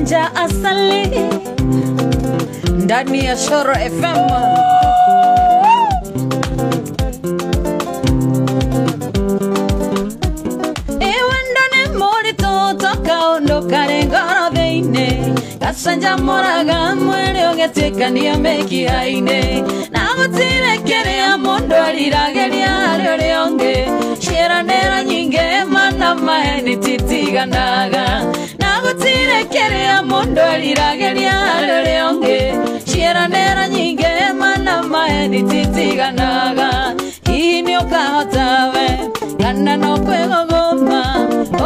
Uwanja asali ndani ya Shoro FM. Kasanja moraga mwere ogeteka niya meki haine na gutire kere mondo alirageria ryorionge shera nera nyinge mana maheni titiganaga na gutire kere mondo alirageria ryorionge shera nera nyinge mana maheni titiganaga ini okahotawe kana no kwegogoma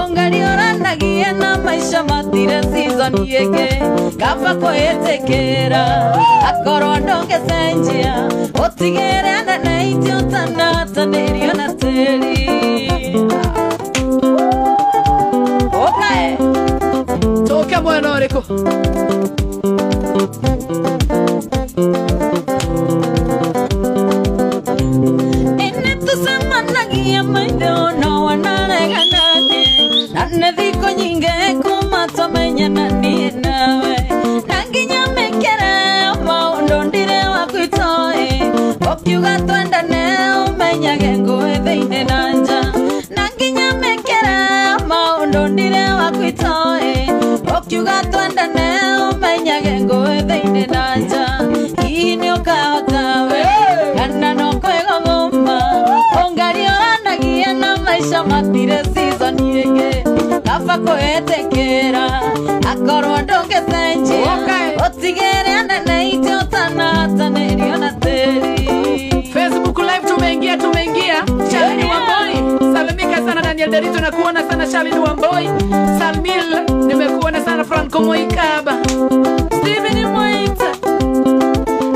ongarioranagie na maisha matire season yeke kava kwetekera akoro ndonge senjia otigere na itio tanata nerio na teri. Okay, toka mwana oreko eneto semana gia maido no wanareganane nane viko nyinge kumatomenya nani nawe nanginya mekere maundo ndire wakuitoi okiuga twendane umenyage nguhe theine nanja nanginya mekere maundo ndire wakuitoi okiuga twendane umenyage nguhe theine nanja ini ukahotawe kana no kwegogoma ongarioranagie na maisha matire season yeke kava kwetekera akorwo ndonge senji otigere na itio tanata nerio na teri. Facebook live tumeingia Shalini Wamboi salimika sana Daniel Derito na kuona sana Shalini Wamboi Salmil nimekuona sana Franco Moikaba Steven Moita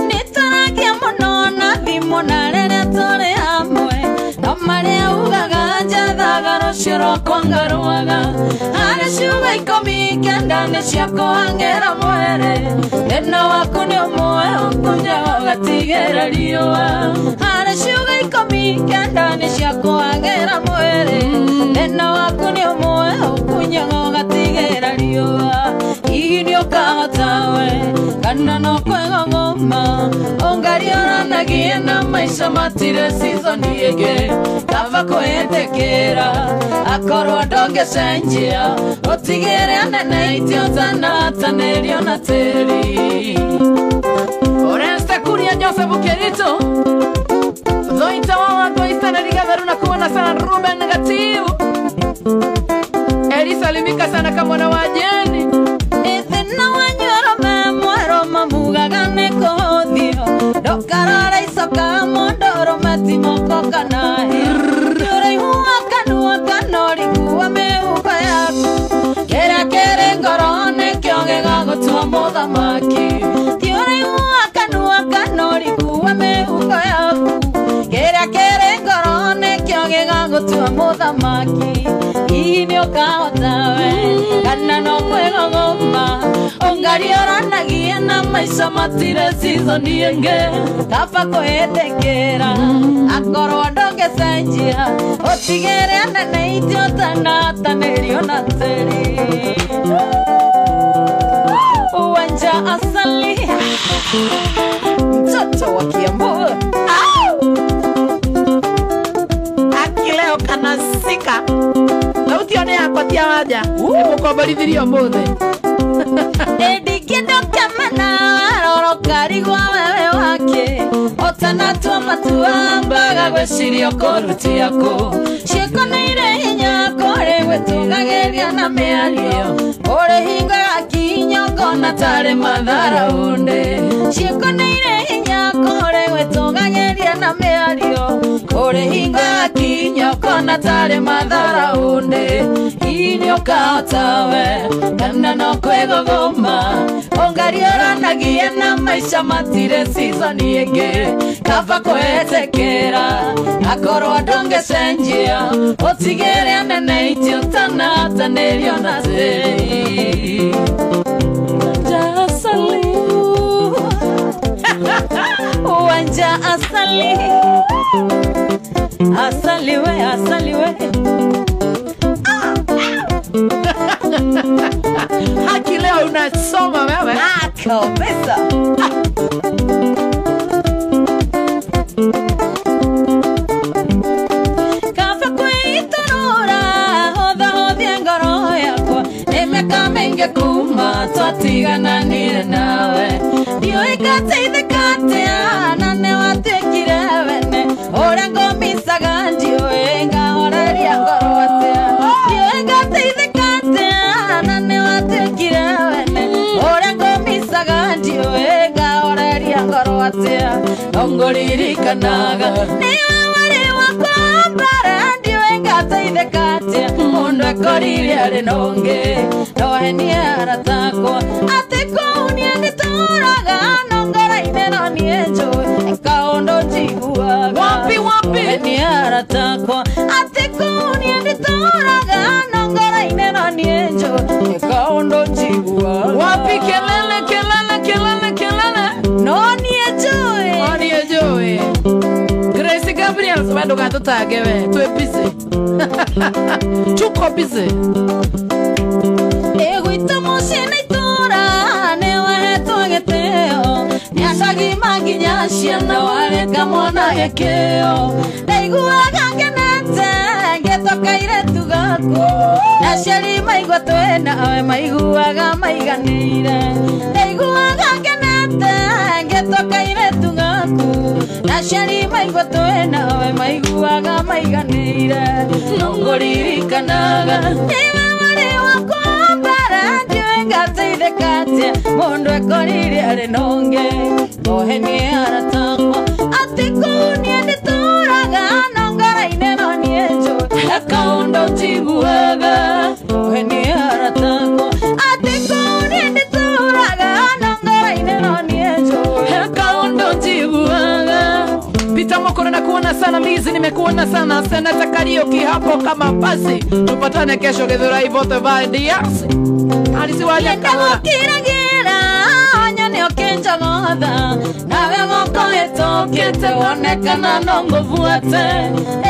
nitaragia mono na thimo na rere tore hamwe no maria ugaga njathaga ruciro kwangaruaga ara ciuga ikomi kenda nĩ ciakũhangĩra mwere ĩno waku nĩ ũmwe ũkunya ũgatigĩra riũa ara ciuga ikomi kenda nĩ ciakũhangĩra mwere ĩno waku nĩ ũmwe ũkunya ũgatigĩra riũa ini ũkahotawe kana no kwegogoma ongarioranagie na maisha matire season yeke kava kwetekera akorwo ndongecenjia otigere anene itio tanata nerio na teri. Oresta kuria Joseph Bukerito Zoita wako istana ligatharu na kuona sana Ruben Negativu Eri salimika sana kamwana wajeni ithina wanyoro memwero mamugaga nekuhothio ndokarora icoka mondoro matimoko kanahe uraihuwa kanua kanorikuwa mehuko yaku kera kere ngoro nekio gĩgagũtua mũthamaki uraihuwa kanua kanorikuwa mehuko yaku kera kere ngoro nekio gĩgagũtua mũthamaki ini ũkahotawe kana no kwegogoma ongarioranagie na maisha matire season yenge kava kwetekera akorwo ndongecenjia otigere anene itio tanata nerio na teri. Uwanja asali mtoto wa Kiambu akileo kanasika Nautione yakwa tia waja Emukoborithirio muthe Edikindo kamana Roro karigwa wewe wake Otanatua matua Mbaga gwecirio koruti yako Cieko neire hinya Kore wetugageria na meario Kore hingo ya kinyongo Na tare madhara unde Cieko neire hinya Kore wetugageria na meario Kore hingo ya kinyongo Na tare madhara unde Ini ũkahotawe kana no kwegogoma ongarioranagie na maisha matire season yeke kava kwetekera akorwo ndongecenjia otigere anene itio tanata nerio na teri. Uwanja asali asaliwe Haki leo unasoma wewe. Kabisa. Kafa kwitorora hodha hodhia ngoro yakwa emeka menge kuma twatigananire nawe ndiũĩ ngateithĩka atĩa na nĩ watuĩkire wene ũrĩa ngomicaga ndiũĩ ngahoreria ngoro atĩa ndiũĩ ngateithĩka atĩa na nĩ watuĩkire wene ũrĩa ngomicaga ndiũĩ ngahoreria ngoro atĩa nongũririkanaga niwe warĩ wakwa mbere ndiũĩ ngateithĩka atĩa mũndũ ekorire arĩ na ũngĩ nohenie aratakwa atĩ kũu niĩ ndĩtũũraga nongora-inĩ no niĩ njũĩ kaũndũ njiguaga nohenie aratakwa atĩ kũu niĩ ndĩtũũraga nongora-inĩ no niĩ njũĩ kaũndũ njiguaga Wapi kelele kelele kelele kelele. no niĩ njũĩ Niĩ njũĩ. Grace Gabriel wendo gatũtage we twĩ busy. Tuko busy. Gwitũ mũciĩ nĩ itũũra nĩwehetwo gĩtĩo nĩacagima nginya ciana wareka mwana gĩkĩo ndaiguaga ngenete ngĩtoka iretu gaku aciari maigua twĩ nawe maiguaga maiganĩire ndaiguaga ngenete ngĩtoka iretu gaku aciari maigua twĩ nawe maiguaga maiganĩire nongũririkanaga niwe warĩ wakwa mbere ndiũĩ ngateithĩka atĩa mũndũ ekorire arĩ na ũngĩ nohenie aratakwa atĩ kũu niĩ ndĩtũũraga nongora-inĩ no niĩ njũĩ kaũndũ njiguaga nohenie aratakwa atĩ kũu niĩ ndĩtũũraga nongora-inĩ no niĩ njũĩ kaũndũ njiguaga. Peter Mokoro nakuona sana, Lizi nimekuona sana, Senata Karaoke hapo kama basi. Tupatane kesho Githurai vote by DRC. Alisiwaja kawa. Kiragira nyoni okenjagotha nawe moko etokete wonekana no ngubuate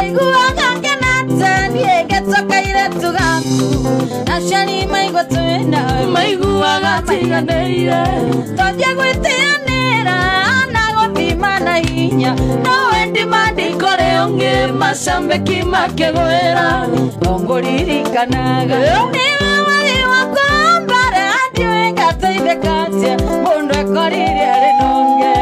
eiguaga ngenete niegetoka iretu gaku aciari maigua twĩ nawe maiguaga maiganĩire tonje gwĩtĩanĩra na gũthima na hinya nowe ndimandĩkore ũngĩ macambĩki makĩgwĩra nongũririkanaga niwe warĩ wakwa mbere ndiũĩ ngateithĩka atĩa mũndũ ekorire arĩ na ũngĩ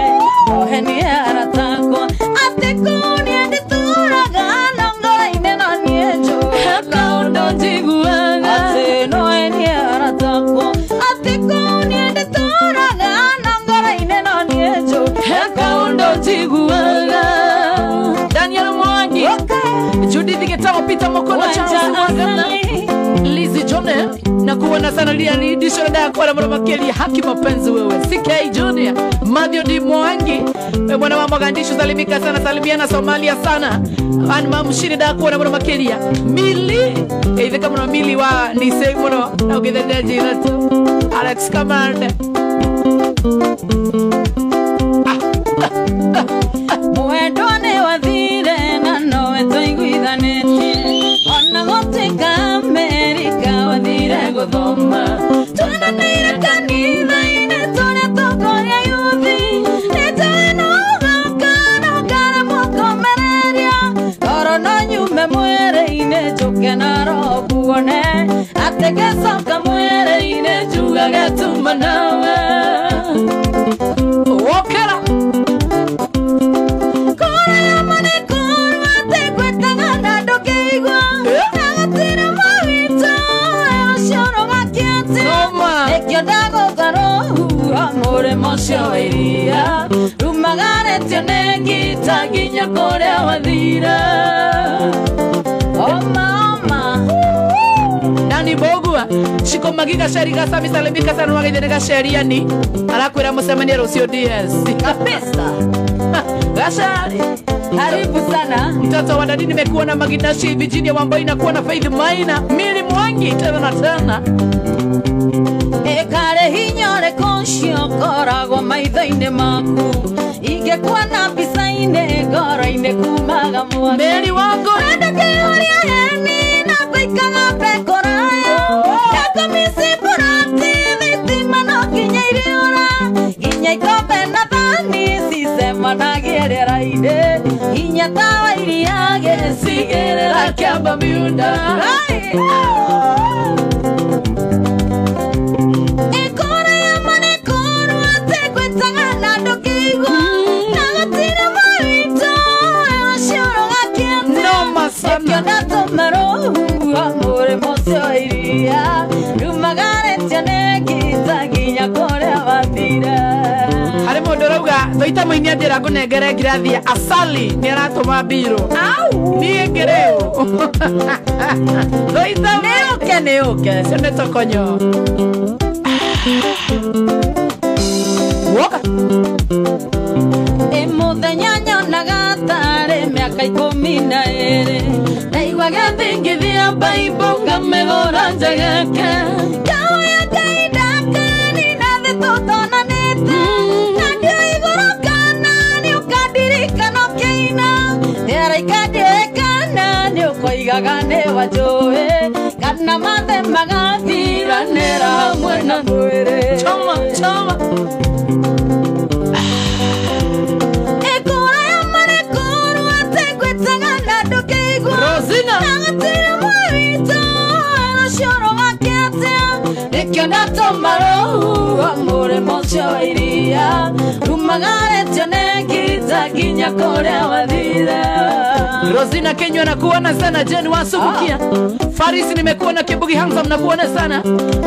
nohenie aratakwa atĩ kũu niĩ ndĩtũũraga nongora-inĩ no niĩ njũĩ kaũndũ njiguaga atĩ nohenie aratakwa atĩ kũu niĩ ndĩtũũraga nongora-inĩ no niĩ njũĩ kaũndũ njiguaga. Daniel Mwangi, Judith Gitamo, Peter Mokoro, Charles Mwagana, Lizzy Jone, nakuona sana lia lidisho na kwa mwana makeli haki mapenzi wewe. CK Junior, Madio Di Mwangi, mwana wa Mogandishu salimika sana, salimiana Somalia sana. An mamshini da kwa mwana makeli ya Mili, hivi kama na Mili wa Nisei mwana na ugedende jiratu. Alex Kamande. Mwendo nĩ wathire na nowe tũiguithanĩtie ona gũtuĩka Amerika wathire gũthoma twendanĩire kanitha-inĩ tũrĩa tũkũria yuthi nĩtũĩ no ũgũka na ũkaremwo kũmereria toro no nyume mwĩrĩ-inĩ njũke na roho nguone atĩ ngĩcoka mwĩrĩ-inĩ njugage tuma nawe Wokera. Mocio rumagaretio negita ginya korea wathira oma Nani Bogua Shiko Magiga Sheriga Sami Salimika sana wagidhenega sheriani Alakwira musemania Rusio DS kabisa. Gashari Karibu sana mtoto wa Dadi nimekuona Maginashi Virginia Wamboi na kuona Faith Maina Mili Mwangi tena na tena ekare hinyore konshio koragwo maitho-inĩ maku ingĩkuwa na mbica-inĩ ngoro-inĩ kumaga mwana Meri wangu ndakĩũria heni na ngũikara mbekũraya yakomisi mbura Nginya tawa iria gĩcigerera kĩamba miunda. Ikora ya manekoro atekwetaga na ndũkĩigua na gũtirĩ mawĩtũ ũcioro gakĩete. Ĩkĩonda tũmarũa mũrĩmo ũcio wa iria rumagarĩtio nĩ ngita nginya kũrĩa wathire. Harĩ mũndũ rauga thoita mũini andĩra ngũnengere ngirathi asali nĩ aratũma mbirũ. Niĩ ngĩrĩũ thoita nĩ ũke cio nĩ tokonyo. Woka mũthenya nyonaga tarĩ mĩaka 12 ndaigua gĩthingithia Bible ngamĩgũra njegeke. Ngahoya Ngai ndakanina thĩ tũtonanĩte na ndio igũrũ kana nĩ ũkandirikana ũkĩina araika ndĩkana nĩ ũkoigaga nĩ wanjũĩ kana mathe magathiranĩra hamwe na mwĩrĩ. choma choma Rosina Ikĩonda tũmarũa mũrĩmo ũcio wa iria rumagarĩtio nĩ ngita nginya kũrĩa wathire. Rosina Kenywa nakuona sana. Jen Wasubukia Farisi nimekuona. Kibugi Handsome nakuona sana.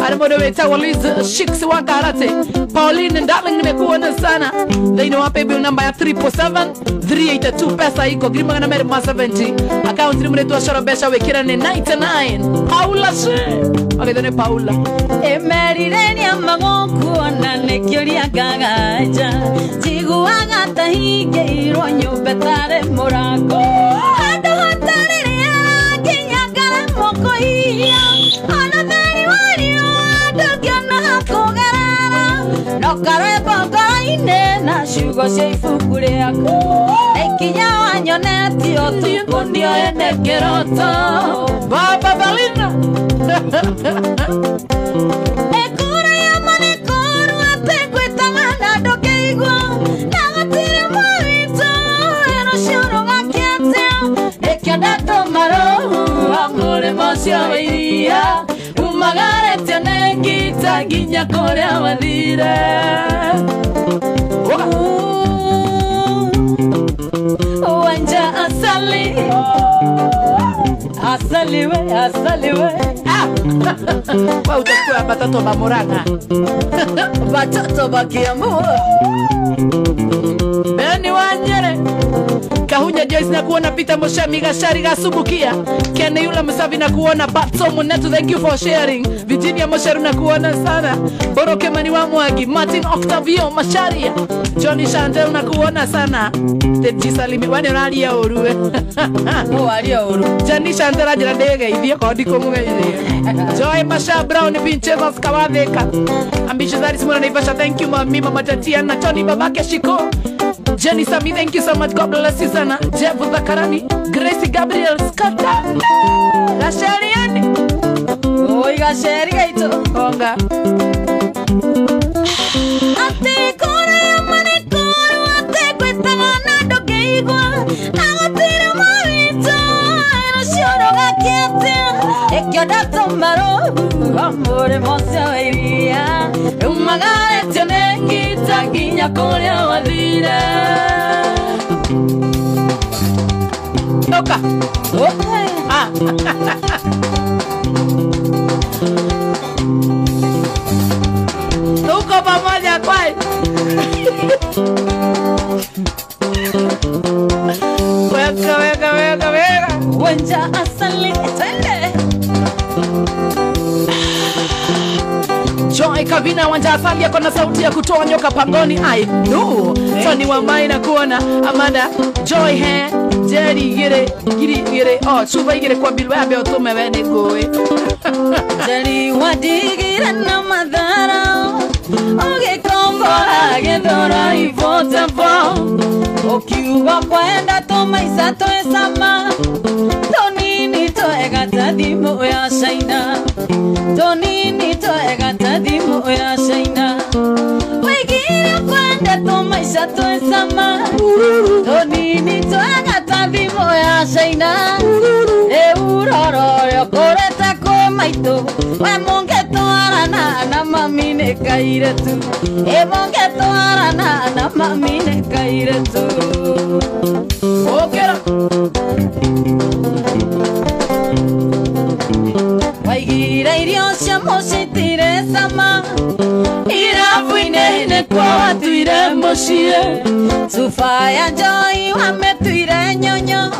Arimodo weta Waliz Shiks wa Karate. Pauline Darling nimekuona sana. They know wape bill number ya 347-382 pesa iko Grimanga na Merima 70. Account ni mretu wa Sharabesha wekira ni 99. Paula she Magedone Paula Emerireni amagokuona nekioria gagaja Jiguaga tahige irwa nyumbe tare murango Hando hatariria kinyagara moko hiya Anathari wario adugiona hakugerera Nokare bongoine na shugo cia ibuku rĩaku Ikinya wanyoneti otuko ndio ene kĩroto Baba Balina Ekura ya manekoro atekwetaga na ndũkĩigua na gũtirĩ mawĩtũ ũcioro gakĩete Ikĩonda tũmarũa mũrĩmo ũcio wa iria rumagarĩtio nĩ ngita nginya kũrĩa wathire. Wanja asali Asali we Wa utakuwa batoto ba Murang'a Batoto ba Kiambu Beni Wanyere Kahunya Joyce na kuona Peter Moshami Gashari Gasubukia Kene Yula Musavi na kuona Batso Munetu, thank you for sharing. Virginia Mosheru na kuona sana. Boroke Maniwa Mwagi, Martin Octavio Masharia, Johnny Chantel na kuona sana. Tejisalimi wane rali ya orue Wali ya oru Johnny Chantel ajira ndege idhia kwa diko mwege Joy Masha Brown Vincenzo Skawaveka Ambitious Aris Mwana Naivasha, thank you mami Mama Tatiana Tony Babake Shiko Jenny Sami, thank you so much, God bless you sana. Jeff Zakarani, Gracie Gabriel Skata Gashariani Oi gashari gaito Konga Ate kore ya manekoro ate kwetaga na ndũkĩigua na gũtirĩ mawĩtũ ũcioro gakĩete Ikĩonda tũmarũa mũrĩmo ũcio wa iria rumagarĩtio nĩ ngita nginya kũrĩa wathire. Toka Ah Tuko pamoja kwai Weka Wanja asali tende Joy Kavina Wanja asali yako na sauti ya kutoa nyoka pangoni. Ai no Tony Wambai na kuona Amanda Joy he Jerry gire Oh chuba igire kwa bilwa abe otome wene goe Jerry wadigire na madhara Ugĩkombora gĩthora ivotevo Ũkiuga kwenda tũmaica twĩcama Tũnini twega ta thimũ ya China Tũnini twega ta thimũ ya China Wĩgire kwenda tũmaica twĩcama Tũnini twega ta ya Shaina Eurororo koreta kwa maito we mongeto arana na mamine kairetu e mongeto arana na mamine kairetu okera waigira irio cia mucitire sama irabuine ne kwa tuire mucie sufa ya joy wametuire nyonyo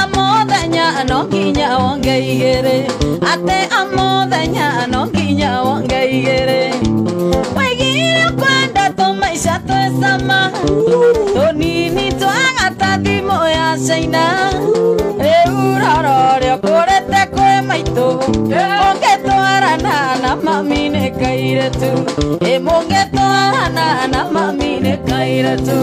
amodanya no nginya wangeigere ate amodanya no nginya wangeigere waigira kwenda tumaisha twesama tonini twagata thimo ya Shaina eurororo korete kwe maito mongetwarana na mamine kairetu mongetwarana na mamine kairetu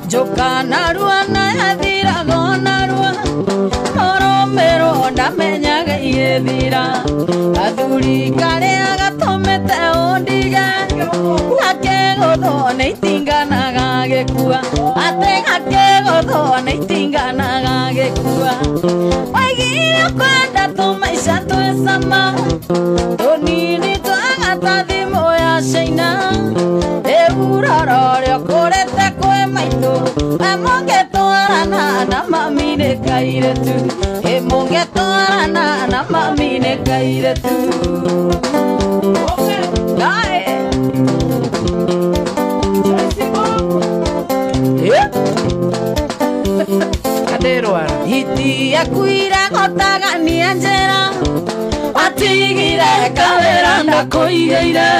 joka narua na yathira gonarua moromero ndamenyaga igethira athuri karia gatomete ondiga akegotho nĩ itinganaga gĩkua ate akegotho nĩ itinganaga gĩkua waigire kwenda tũmaica twĩcama tũnini twagata thimũ ya Shaina eurororo kũrete kwĩ maitũ mongetwarana na mamine kairetu mongetwarana na mamine kairetu iti akuira gotagania njera atigire kawera ndakuigeire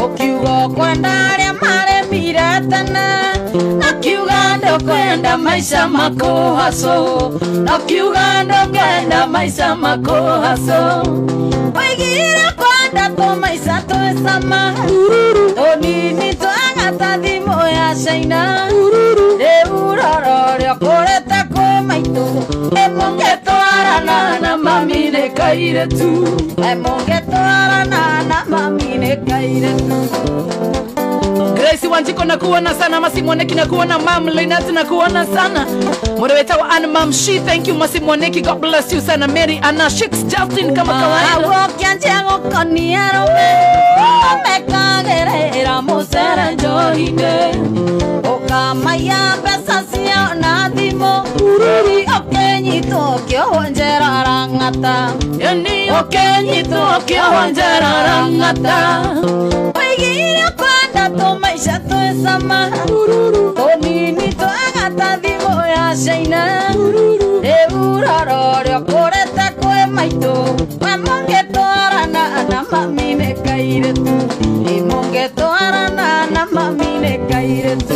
ukiuga kwenda aria maremire tene nakiuga ndukwenda maica makuhaco nakiuga ndukenda maica makuhaco waigire kwenda tumaica twicama tunini twagata thimũ ya Shaina eurororo kurete kwe maitũ mongetwarana na mamine kairetu mongetwarana na mamine kairetu Grace Wanjiko na kuona sana Masimoneki na kuona Mam Lynette na kuona sana Moderator wa Ann Mam She thank you Masimoneki God bless you sana Mary Anna Shix Justin kama kawaida Wokianjengo koniero mekagerera musera njohine okamaya pesa sio na thimo okenyito kionjera rangata yani okenyito kionjera rangata waigire kwenda tumaisha twesama tonini twagata thimo ya Shaina eurororo kurete kwe maito mongetwarana na mamine kairetu mongetwarana na mamine kairetu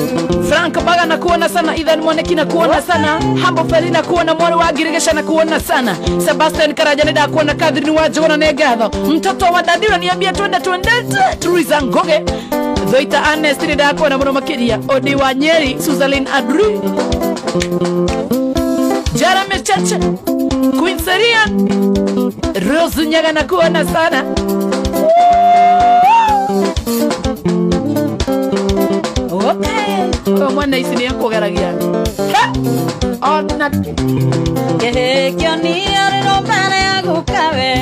Frank Baga na kuona sana Ethan Moneki na kuona sana Hambo Feli na kuona Mwari wa Girigesha na kuona sana Sebastian Karajani na kuona Kadri wa Jona Negadho mtoto wa Dadira niambia twende Turiza Ngoge Zoita Ernest na kuona Mwana Makiria Odi wa Nyeri Suzalin Adri Jeremy Chacha Queen Serian Rose Nyaga na kuona sana okay mwana isini yako garagia ona kionio rirobana ya gukawe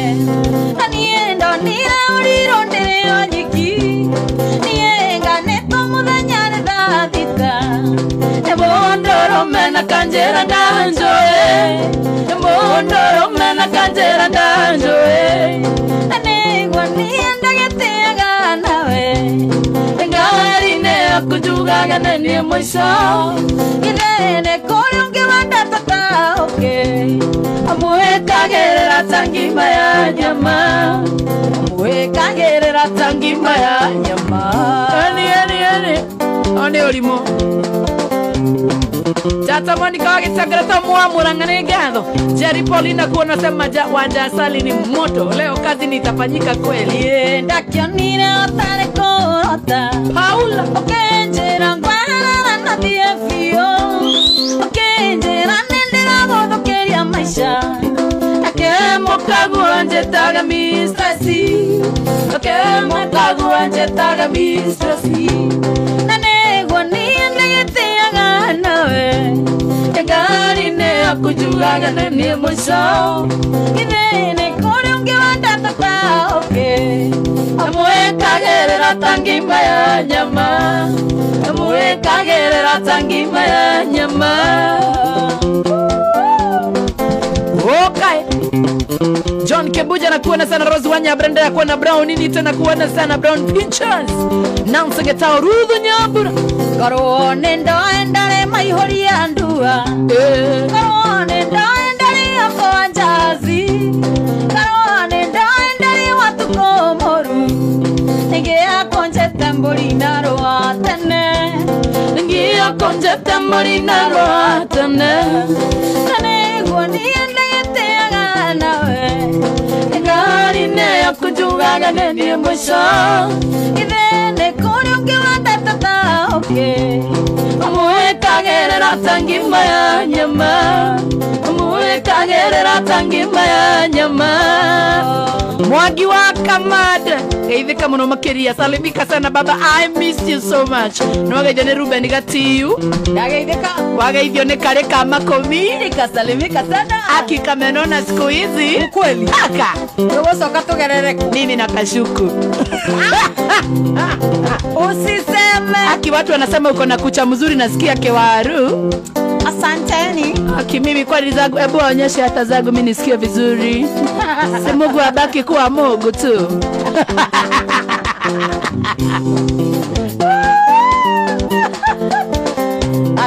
aniendo nira uriro ndire onyiki nienga neto muthenya thathita ebondoro mena kanjera ndanjoe ebondoro mena kanjera ndanjoe anegwa nienda getiaga nawe kujugaga nene mwisho irene kore ungewanda tata okay amwekagerera tangima ya nyama amwekagerera tangima ya nyama ani olimo Tata Monica wakitangata muamurangane gadho Jerry Paulina kuona sema wanja sali ni moto leo kazi nitafanyika kweli ndakionire otare korota Paula okenjera ngwana na diefio okenjera nendera bodokeria maisha akemo kagwanje taga mistasi njoke mũkagua njetaga mistresi na nĩguo niĩ ndĩgĩtĩaga nawe ngari-inĩ yaku njugaga nĩ niĩ mũico githĩ nĩ kũrĩ ũngĩ wendete ta ũngĩ amwĩkagĩrĩra ta ngima ya nyama amwĩkagĩrĩra ta ngima ya nyama. Okay. John Kebuja na kuona sana Rose Wanya Brenda ya kuona Brown nini tena kuona sana Brown Pinchers Nancy Getao Rudu Nyambura Karone ndaendale maihoria ndua Karone ndaendale hapo anjazi Karone ndaendale watu komoru Ngia konje tambori na roa tene Ngia konje tambori na roa tene Kane guani endegeteaga nawe Ngari-inĩ yaku njugaga nĩ niĩ mũico Githĩ nĩ kũrĩ ũngĩ wendete ta ũngĩ Amwĩkagĩrĩra ta ngima ya nyama Amwĩkagĩrĩra ta ngima ya nyama. Mwangi wa Kamada geithika muno makiria salimika sana baba I miss you so much nwageithio ni Ruben Gatiu Ndageithika wageithio ni kare kama komi nikasalimika sana akikamenona siku hizi ukweli aka tugocoka tugerere nini na kashuku usiseme aki watu wanasema uko na kucha mzuri nasikia kewaru. Asanteni. Aki mimi kwa zangu hebu onyeshe hata zangu mimi nisikie vizuri. Si Mungu abaki kuwa Mungu tu.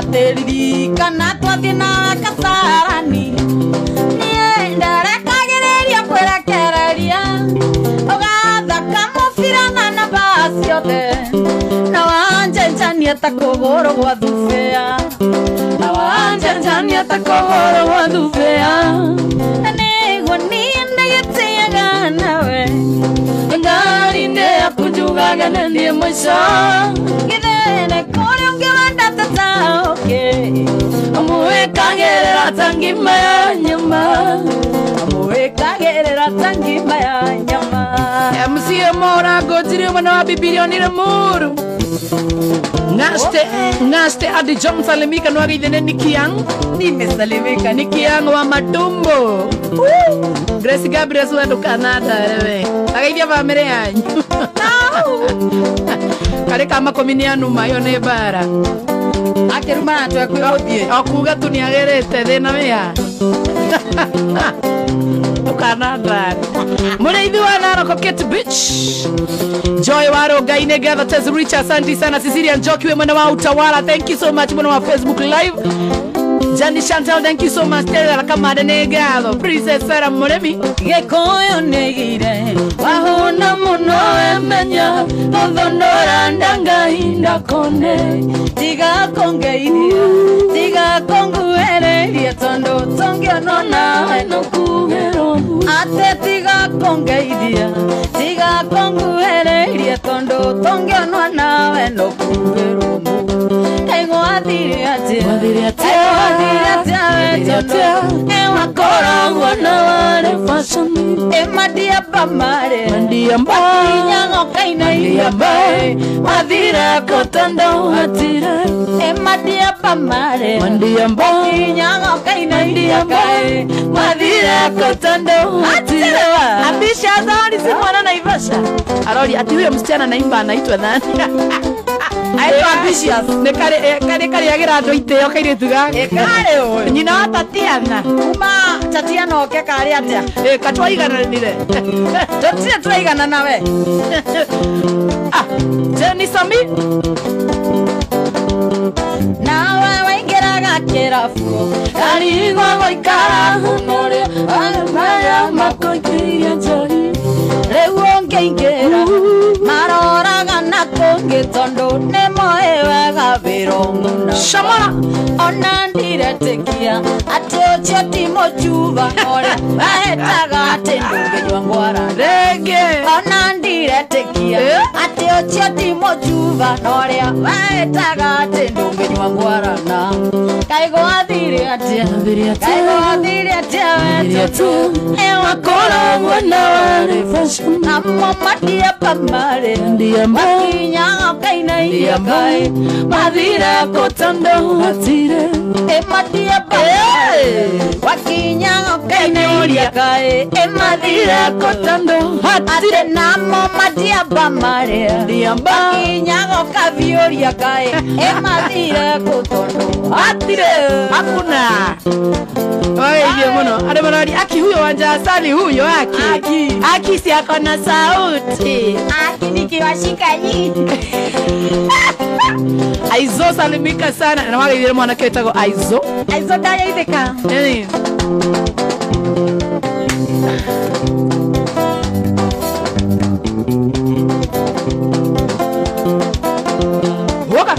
Ateririkana twathi na Kasarani nienda rekagereria kwerekereria ugathaka mubira na basi yothe na wanjenjania ta kũgũrũ gwa thubea na wanjenjania ta kũgũrũ gwa thubea na nĩguo niĩ ndĩgĩtĩaga nawe ngari-inĩ yaku njugaga nĩ niĩ mũico githĩ nĩ kũrĩ ũngĩ wendete ta ũngĩ amwĩkagĩrĩra ta ngima ya nyama amwĩkagĩrĩra ta ngima ya nyama. MCA Mora ngojire mwana wa Bibilioni na muru Ngaste adi John salimika nwageithene Nikiang Nimesalimika Nikiang wa Matumbo Grace Gabriel suendo Canada rewe ageithia family yanyu kare kama kominianu mayo ne bara akiruma atwe kwĩgũthie akuga tu niagerete thina wia Canada Mureithi wa Naroko Kate Beach Joy Waro Gaine Gather Tez Richard Santi sana Cecilia Njoki we mwana wa Utawala thank you so much mwana wa Facebook live Jani Chantal thank you so much Tela Kamade Negado Princess Sarah Moremi Gekoyo negire wahona muno emenya Odonora ndanga hinda kone Tiga kongeiria Tiga konguereria Tondo tongyo nona eno kugero Ate tiga kongeiria Tiga konguereria Tondo tongyo nona eno kugero Ego adire atia Ewa kora wana wale fashion Emadia pamare Mandia mbai Nyango kaina iya mbai Madira kotando hatira Emadia pamare Mandia mbai Nyango kaina iya mbai Madira kotando hatira Abisha Zari si mwana naivasha Aroli ati huyo msichana naimba anaitwa nani Ayo ambitious Kare yagira ando iteo kaire tuga Kare oe Nyina wa Tatiana Uma Tatiana oke kare atia Katwaigana nire Totire twaigana nawe Jenny Sami Nawe waingiraga kirafu Karigwa goikara hunoria Maya makoikiria njoi Rĩu ngĩingĩra maroraga na kũngĩ tondũ nĩmoĩ wega wĩra mũna Shamara ona ndiretĩkia atĩ timo chuva ore aetaga tendo jwangwara Rege. ona ndire tekia ati ocho timo chuva ore aetaga tendo jwangwara na kaigo athire atia wetu ewa kora mwana amo matia pamare makinya kaina iya kai madira kotando hatire matia pamare wakinya kaina iya kai madira kotando hatire namo matia pamare wakinya kavioria kai madira kotando hatire Hakuna. Oye, mono. Ade manadi aki huyo wanja asali huyo Aki si akona sauti. Aki nikiwashika hii. Aizo salimika sana. Na wale yule mwana ketago Aizo. Aizo daya ideka. Nini? Woka.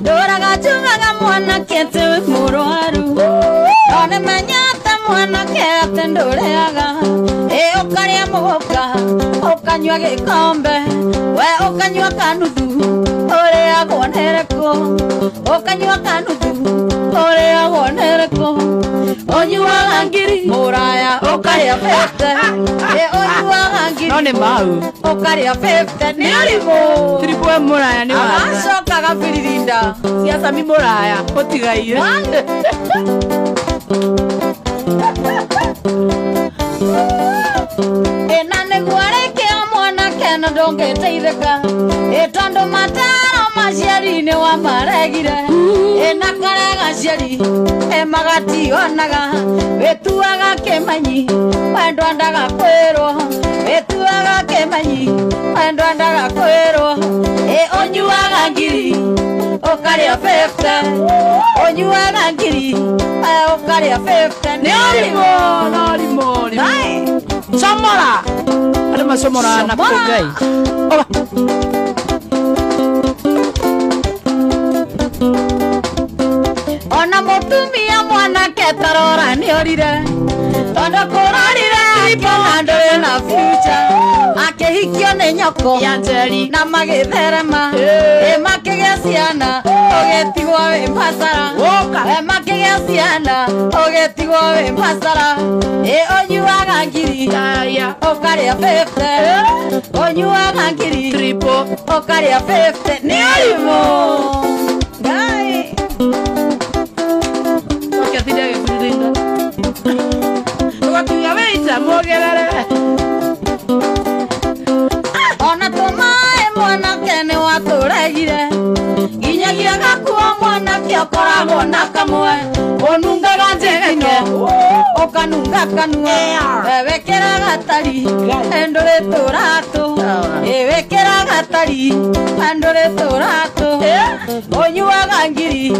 Dora gachunga mwana kete muruaru. One manyata mwana kete ndoreaga. Okaria mugoka. Okanywa gikombe. We okanywa kanuthu. Orea gonereko. Okanywa kanuthu. Orea gonereko. Onywa ngiri. Muraya okaria fete. Onywa ngiri. None mau. Okaria fete. Ni olimo. Tripo muraya ni wa. Amashoka gafiririnda. Siasa mi muraya. Otigaire. Enane guareke mwana kena donge teitheka. Etondo mataro maciari-inĩ wa maregire. Enakarega ciari emagati onaga. Wetuaga Kemanyi wendo andaga kwĩrwo. Wetuaga Kemanyi wendo andaga kwĩrwo. Onyuaga ngiri okaria 50. Onyuaga ngiri okaria 50. Nĩ Olimo. Somora. Ada masomora na kugai. Oba. Ona mutumia mwana ketarora ni orire. Tondo kurorire ikando na future. Akehikio ne nyoko yanjeri na magitherema. Makigĩa ciana ogetigwo wi mbasara. Makigĩa ciana ogetigwo wi mbasara. Onyuaga ngiri okaria 50. Onyuaga ngiri Tripo. okaria 50. Ni olimo. Gai. Kathida ke kurinda. Wakiga weita mogerere. Ona tumae mwana kene waturegire. Ginyagia gakuo mwana kiokoragwo na kamwe. Onungaga njegino okanunga kanua. Wekera gatari endore turato. Wekera gatari endore turato. Onyuaga ngiri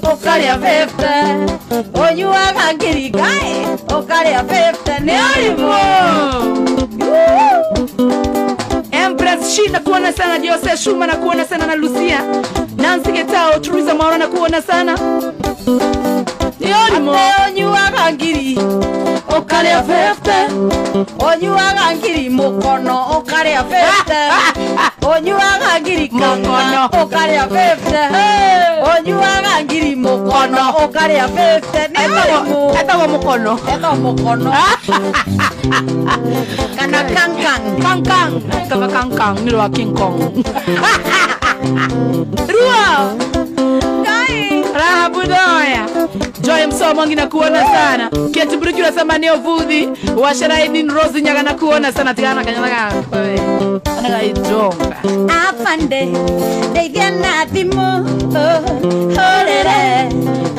okaria 50. Onyuaga ngiri gai okaria 50. Ni olimo. Empress Shi na kuona sana. Jose Shuma na kuona sana na Lucia. Nancy Getao, Teresa Maura na kuona sana. Ni olimo. Onyuaga ngiri okaria 50. Onyuaga ngiri mukono okaria 50. Onyuaga ngiri mukono okaria 50. Onyuaga ngiri mukono okaria 50. Etago mukono. Eto mukono. Kana kankang. Kama kankang ni wa King Kong. Rua. Kai. Raha budoya. Joy Msomo ngina kuona sana. Keti burikira samani ovudhi. Washaraini Rose nyaga na kuona sana tigana kanyana. Anaga ijonga. Afande. Deithia na thimu. Horere.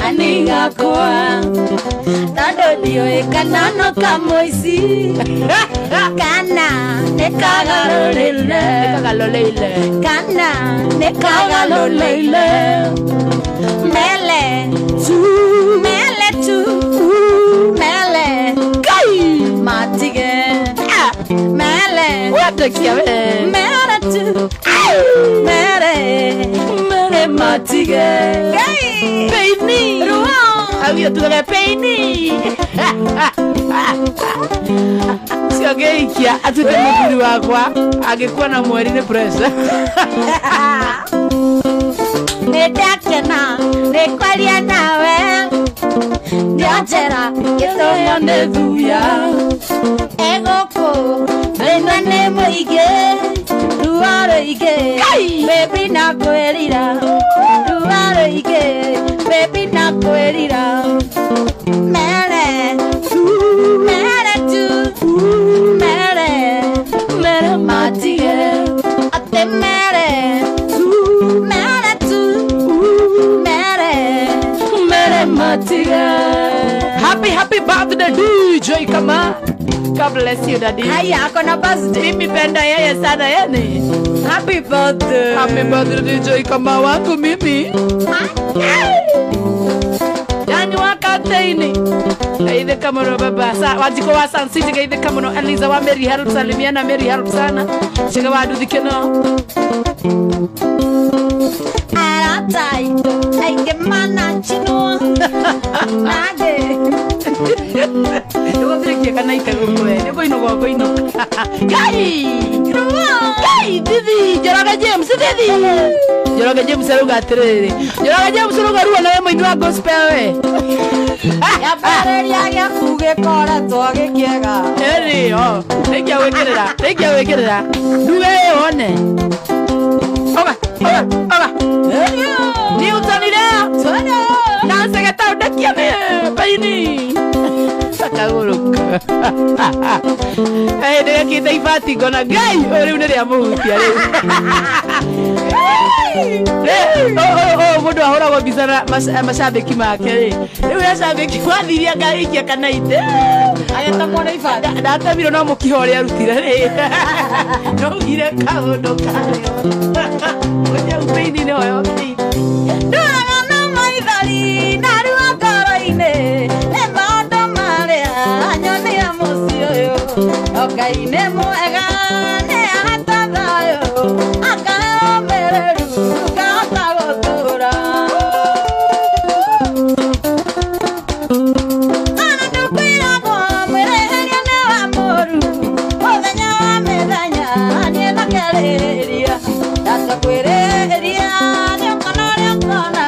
Aniga kwa. Tando dio kanano kamoisi. Kana nekagalolele. Kana nekagalolele. Mele tu mele kai matige mele Tekia we mere tu mere matige Peini Avio tu dove peini Sio geikia atute mukuru wakwa agikuwa na mweri ni pressure Nedakena nekwalia nawe Ndiajera kitoyo nezuya Egoko Benane moige Ruaro ige Baby na kwerira Ruaro ige Baby na kwerira Mere tu Mere tu Mere Mere matige Ate mere tu Mere tu Mere Mere matige Happy birthday DJ Kama. God bless you daddy. Haya ako na birthday. Mimi penda yeye sana yani. Happy birthday. Happy birthday DJ Kama wangu mimi. Yani wakati ini. Kaide kama no baba sa wajiko wa Sun City kaide kama no Eliza wa Mary help salimiana Mary help sana. Chega wadu dikeno. Aratai aike mana chino. Nage. Yo direke kana ikagukwe. Niko inogo ko ino. Gai Didi Joroge James Didi. Joroge James ruga terere. Joroge James ruga ruwa na wemo inwa gospel we. Ya bareria ya kuge kora toge kiega. Eri oh. Rekia wekerera. Duwe one. Oga. Ni utanire. Twana. Na segeta udakia me. Paini. Sakaguruka. Nega kita ifati gona gai. Ori unere amuhutia leo. Mundu ahora wa bizara mashabiki make. Leo yashabiki wathiria gai kia kanaite. Ayata mwana ifati. Data miro no mukihore arutira ri. No gire kaundu kayo. Oja upeini ne oyo. Dura no maithari narua koroine. Embando marea anyone ya musio. Okaine mwega ne ahatadayo. Akao mereru katagotura. Ana tukwira kwa mwereheria ne wa moru. Othenya wa methanya nie nakereria. Tata kwereria ne konoria kona.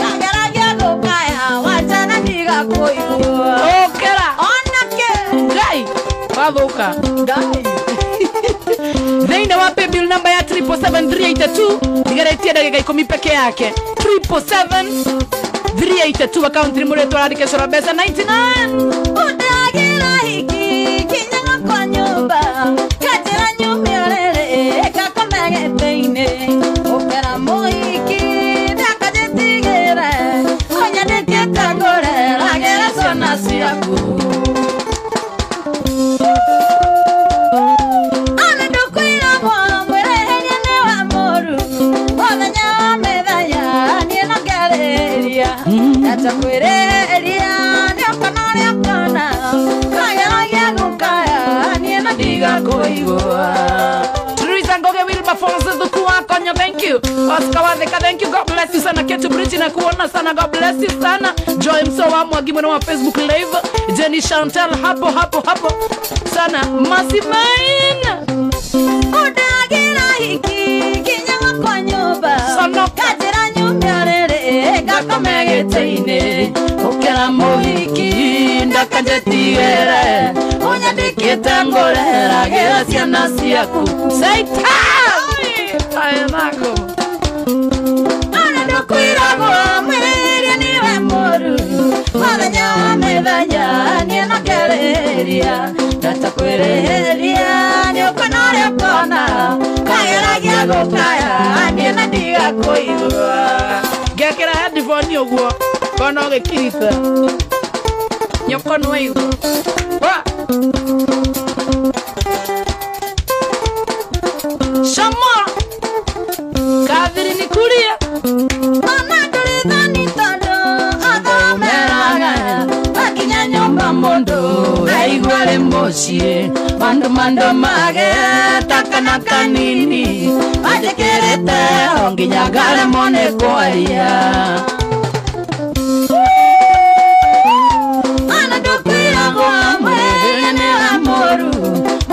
Kageragia gukaya wajana ndiga kuigua. Okera. Onake. Gai. Wathuka. Gai. Thĩinĩ wa paybill number ya 77382 ndigeretie ndagĩka 10 peke yake 777-382 account ni mũrĩtwa randĩke cora mbeca 99 Udagira hiki kinyaga kwa nyumba Katira nyumiorere kakomegeteine Ukera muhiki ndakajitigire Onya ndikete ngorera gera sona ciaku Ana ndukwira mwa mwereheria ni wa moru Othenya wa methanya nie nakereria Tata kwereria ni okonoria kona Kageragia gukaya nie nandiga kuigua Teresa Ngoge Wilberforce Dhukua Konya thank you Oscar Wadheka thank you God bless you sana Ketu Bridge na kuona sana God bless you sana Joy Msowa Mwagi mwana wa Facebook live Jenny Chantal hapo sana Masimaina Udagira hiki kinyaga kwa nyumba Sono. Katira nyumiorere kakomegeteine Ukera muhiki ndakajetigire Onya ndikete ngorera gera ciana ciaku Satan Aya nako Ana ndukwiragwo mwereheria niwe moru Othenya wa methanya nie nakereria Ndatakwereheria ni ukonoria kona Kageragia gukaya nie nandiga kuigua Ngekera headphone uguo Kono gĩkirite Nyoko nweithu Wa Shama Kathiri ni kuria Ona ndurithani tondu athomeraga Akinya nyumba mundu aigua ri mucie mando mage takana kanini ajekerete onginya gare mone kwaria ana dokwira gomwe ne amoru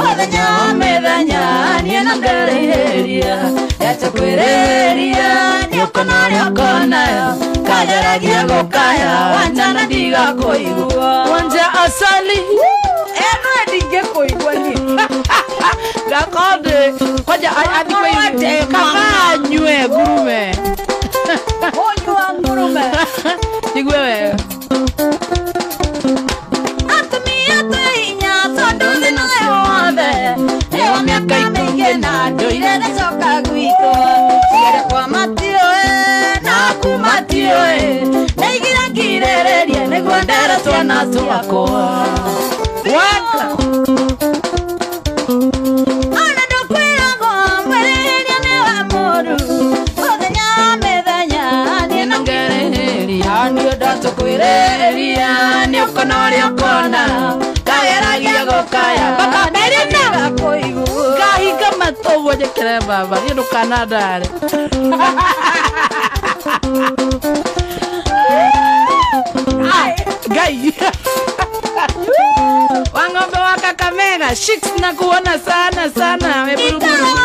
odanya medanya ni na gareria yatakwereria nyokonaya kajaragia gokaya wanjana diga koigua wanja asali dige koigua ni gakode kwaja adikwe kama nywe gurume onywa gurume digwewe atumia tuinya tonduzi no yode ewa miaka ikunge na ndoire necoka gwito sigere kwa matio na kumatio neigira ngirererie niguo ndere twana twakwa waka ana dokwira gomwereria ne amoru odenya medanya ni nangereria ni odatokwireria ni okona kageragia gokaya baka merina koigua gahiga matobo jekere baba ni Canada gai wangombe wa Kakamega shiks na kuona sana meburuburu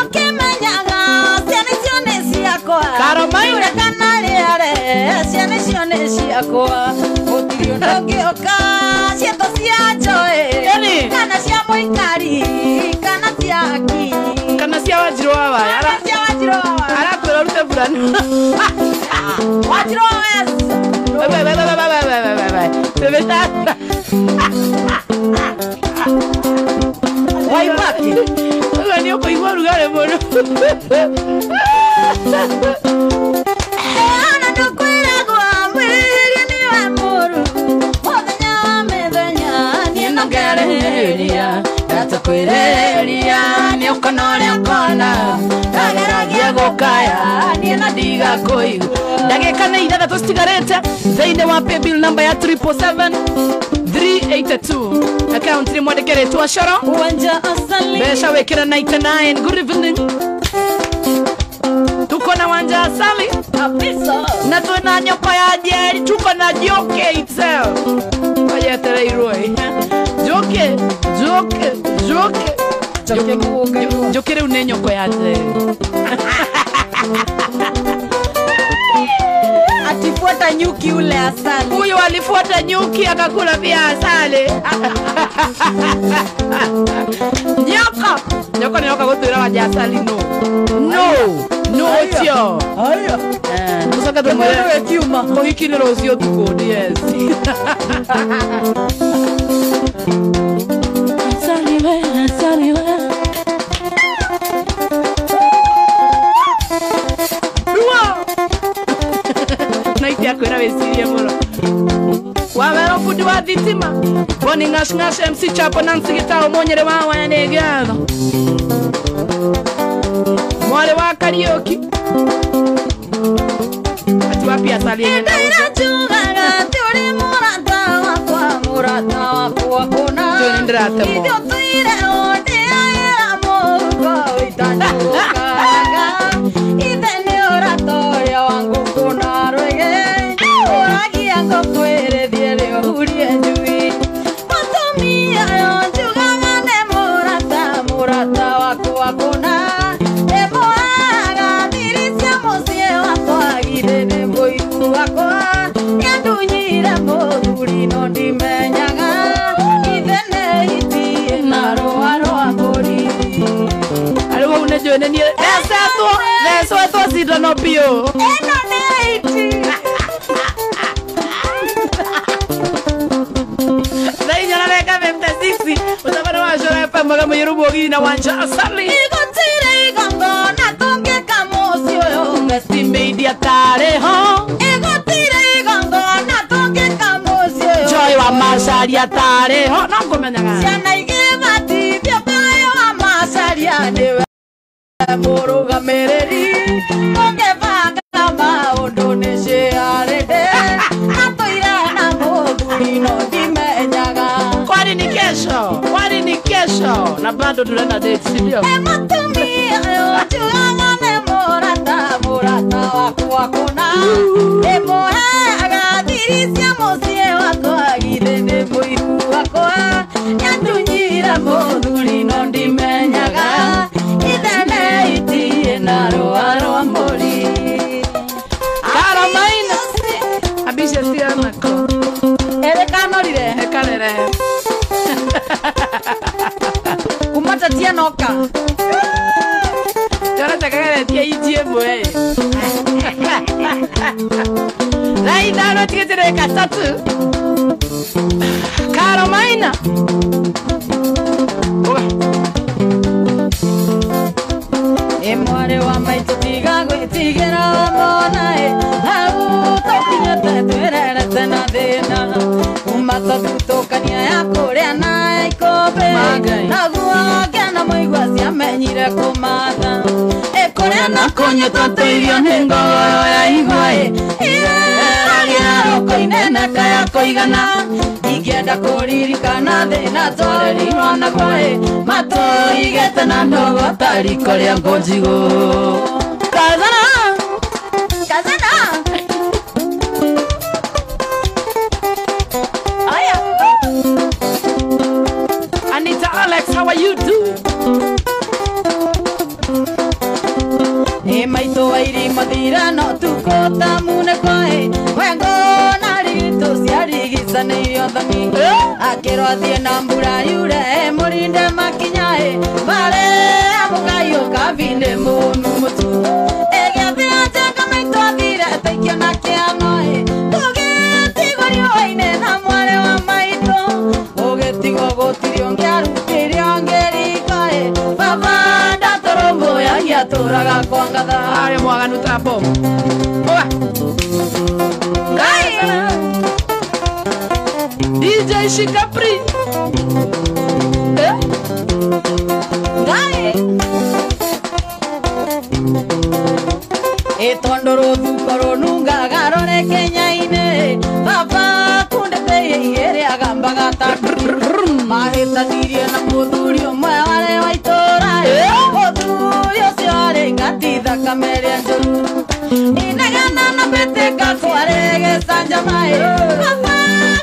Karomai ule kanaliare siane siakoa otirio ndogioka sieto siachoe kana sia moikari kana siaki kana sia wajiroa ara kwero rute burani wajiroa wai maki ngani uko igwa rugare mono ana dokwira kwa mwiri ni amuru odanya medanya ni nangereria yatakwereria ni okona ageragia gokaya ni nadiga koigu ndageka na ithathatũ citigarĩte thĩinĩ wa paybill number ya 347-382 account nĩ mwandĩkĩrĩtwo coro mbeca wĩkĩra 99. Good evening, tuko na Wanja Asali na twĩna nyoko ya Njeri, tuko na Joke itself wayetereirwo Joke rĩu nĩ nyoko ya Njeri atifuata nyuki ule asali. Huyo alifuata nyuki akakula pia asali. Nyoko ni nyoka gutwira Wanja Asali no tio. Aya. Tusaka tumwewe kiuma. Kohiki ni rozio tukodi yes. Asali we. Naitia kwera wesirie muno wawero fundi wa thitima boni ngash MC Chapo Nancy Gitao monyere wa wanegetho mwale wa karaoke ati wapi Asali yenye ndirachugaga turi murata wakwa kuna ndio tuire ode ya mogo itanduka idene oratoria wangu kuna roge oragia ngokwere diere urie njui matomia yonjugaga ne murata wakwa kuna emoaga dirisia mosie wakwa gidene boiku wakwa yandunyire muthuri no ndimenyaga idene itie na roa kori alwo unajone ni leso sito no pio eno ne iti Zaina reka 26 utabana wa jora pa magamu yerubogi na Wanja Asali igotire igongona tonge kamosi oyo ngesti media tare ho igotire igongona tonge kamosi oyo joy wa masaria tare ho no kumenyaga ciana igibati byo kayo wa masaria dewe murugamiriri ongevanga maundu niciarinde atoira na muthuri no ndimenyaga kwani ni kesho Mwisho na bado tunaenda date, si ndio? Ematumia yojuangane murata wako wakona emohe agatirisia musie wako agithene muiru wako nyatunyira muthuri no ndimenyaga ithene itie na rũa rwa mbũri Carolina abishe sianako erekanорire ekarere kumatatia noka Yora takageretia ijie mwe Laida no tigetere katatu Carolina emware wa maitu tiga gwĩtigĩra monae hau tũkinyĩte twĩrerete na thĩna kuma tũthutũkania ya kũrĩa na ikũmbĩ naguo ngĩana mũigua ciamenyire kũmatha ĩkũrĩa na kũnyitwo tũirio nĩ ngogoyo ya igwaĩ iragĩa roko inene kaya kũigana ingĩenda kũririkana thĩna twarerirwo naguo matũigĩte na ndogo tariko rĩa ngũnjigũ kazana aya Anita Alex, how are you doing? maitũ wa irima thirano tukota mune kwae wengo na riritu ciarigicanĩirio thoni akĩrwathie na mbura yure mũrinde makinyae bare amũgaio kabine mũnu mũtu ĩgĩathia njenga maitũ athire taikio na kĩanoe tũgĩtigũrio-inĩ na mware wa maitũ ũgĩtigwo gũtirio ngĩarutĩrio ngĩrikae baba ndatũrũmbũyagia tũraga kwa ngatha Are mwaganu tapo Oa Ngai DJ Shikapri Ngai Etondoro thukoro nungaga rore Kenya-inĩ baba kundete igere agambaga takuru mahĩtanirie na mũthuri ũmwe warĩ wa itũũra mũthuri ũcio arĩ ngati thakame rĩa njũru inegana na mbĩtĩka kwarĩ gĩcanjamaĩ baba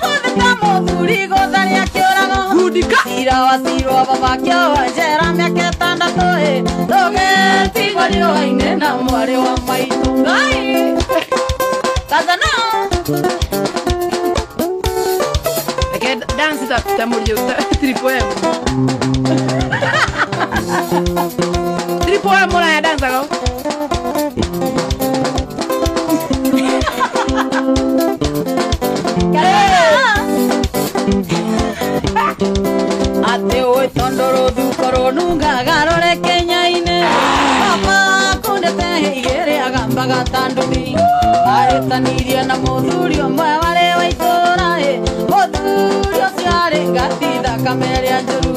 gũthika mũthuri gũtharia kĩũrago cira wa cirwo baba kĩowa njera mĩaka ĩtandatũ ndũgĩtigwo riũa-inĩ na mwarĩ wa maitũ Ngai kazana Okay, dance ta murió tripoem. Tripoem mora ya danza go. ate oi tondoro thukoro nungaga rore Kenya-inĩ baba kundete igere agambaga tandũri ahĩtanirie na mũthuri ũmwe warĩ wa itũũra mũthuri ũcio arĩ ngati thakame rĩa njũru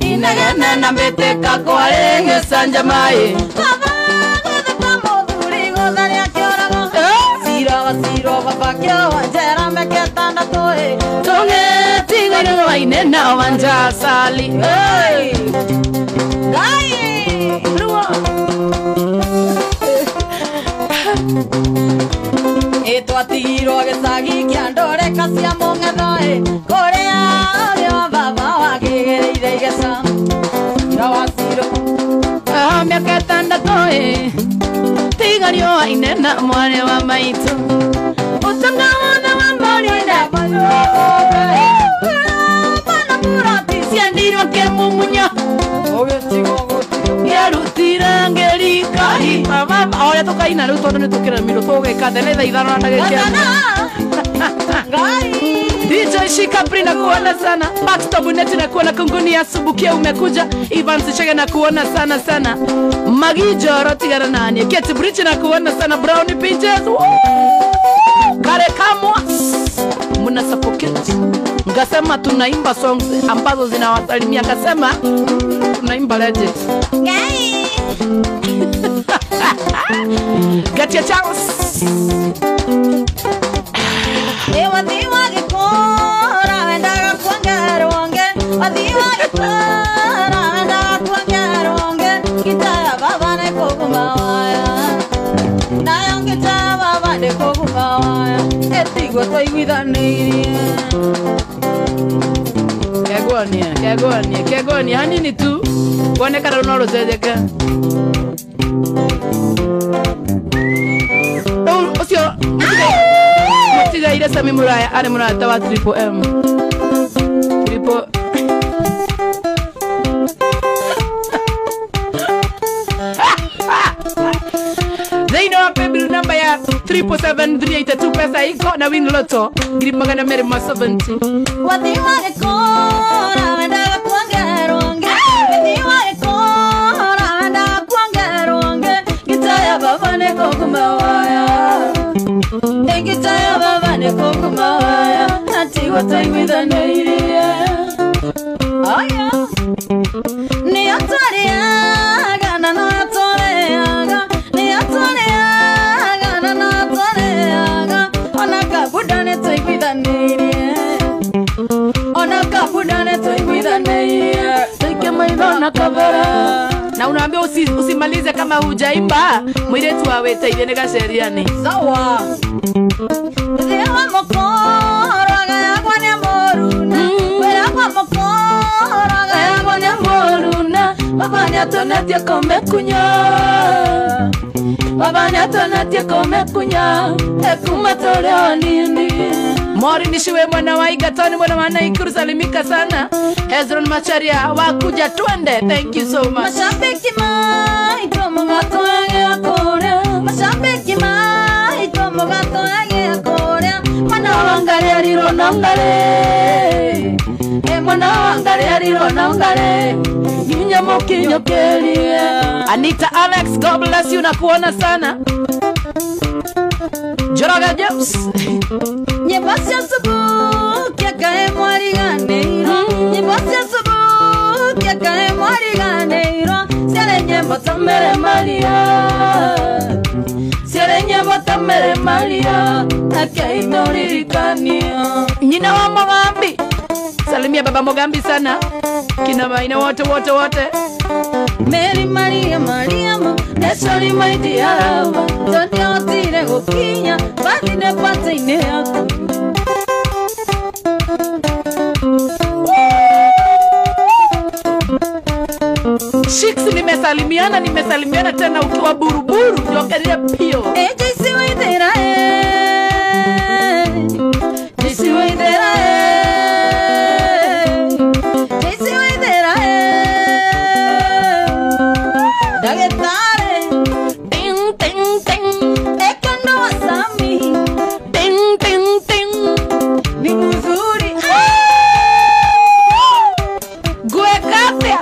inegene na mbĩtĩka kwarĩ gĩcanjamaĩ baba gũthika mũthuri gũtharia kĩũrago cira wa cirwo baba kĩowa njera mĩaka ĩtandatũ tũgĩtigwo riũa-inĩ na wanja sali Ngai twatigirwo gĩcagi kĩa ndoreka cia mũng'etho kũrĩa ũrĩa wa baba wakĩgereire igeca ira wa cirũ Mĩaka ĩtandatũ tiga riũa-inĩ na mwarĩ wa maitũ ũtonga wothe wa mbũri-inĩ mana mũroti ciendirwo kĩmumunya ũgĩtigwo ngĩarutire ngĩrikahi oria tũkaina rĩu tondũ nĩ tũkĩremirwo tũgĩka thene thaa ithano na ndagĩka DJ Shikapri na kuona sana Baxter Buneti na kuona Kunguni ya Subukia umekuja Evans Chege na kuona sana sana Magijo Rotigara nani Keti Bridge na kuona sana Brownie Pinches Kare Kamwa Muna sapoketi Ngasema tunaimba songs ambazo zinawasalimia Ngasema tunaimba legend Gatia Charles ewa thiwa gĩkũra wendaga kuongerwo Wathiwa gĩtara wendaga kuongea rũngĩ ngita ya baba nĩ kũguma waya nayo ngita ya baba nĩ kũguma waya ĩtiguo twaiguithanĩirie kegonia hanini tu kuonekana runorũcenjeke ũcio mũtigaire Sami Mũraya arĩ mũrata wa Triple M thĩinĩ wa paybill number ya 77382 pesa iko na win loto ngiri magana merĩ ma 70 wathiwa gĩkora wendaga kuongea rũngĩ wathiwa gĩkora wendaga kuongea rũngĩ ngita ya baba nĩ kũguma waya ngita ya baba nĩ kũguma waya natigwo twaiguithanĩirie aya nĩ atũrĩaga na no atũrĩaga nĩ atũrĩaga na no atũrĩaga ona kabuda nĩ twaiguithanĩirie ona kabuda nĩ twaiguithanĩirie tuike maitho na kabara na unaambia usimalize kama hujaimba mwiretu awĩteithie nĩ gaceriani sawa Dewa mokoro agayagwa nĩ moruna Weragwa mokoro agayagwa nĩ moruna Baba nĩatonetie kũmekunya Baba nĩatonetie kũmekunya Ekuma tũrĩ o nini Mori nishiwe mwana wa Igatoni mwana wa Naikuru salimika sana Hezron Macharia wakuja twende thank you so much Mashabiki maito mugato ya kore Mashabiki maito mugato ya kore Mwana wangare ariro nangare Mwana wangare ariro nangare Nyunya mokinyo kelie Anita Alex God bless you na kuona sana Joraga James Nyebasi asubu Kiakae mwari ganeiro Nyebasi asubu Kiakae mwari ganeiro Siare nyembo tamere Maria Siare nyembo tamere Maria Akai noririkania Nyina wa Mogambi Salimia baba Mogambi sana Kina maina wote Mary Maria Mariamu Nesori maiti arawa Tonti otire gukinya Bathine pate-inĩ yaku Shiks nimesalimiana tena ukiwa buruburu Jokeria pio JC Waithera JC Waithera JC Waithera Dagetare Ting ting ting Ekando wasami Ting ting ting Ni mzuri Gwekapia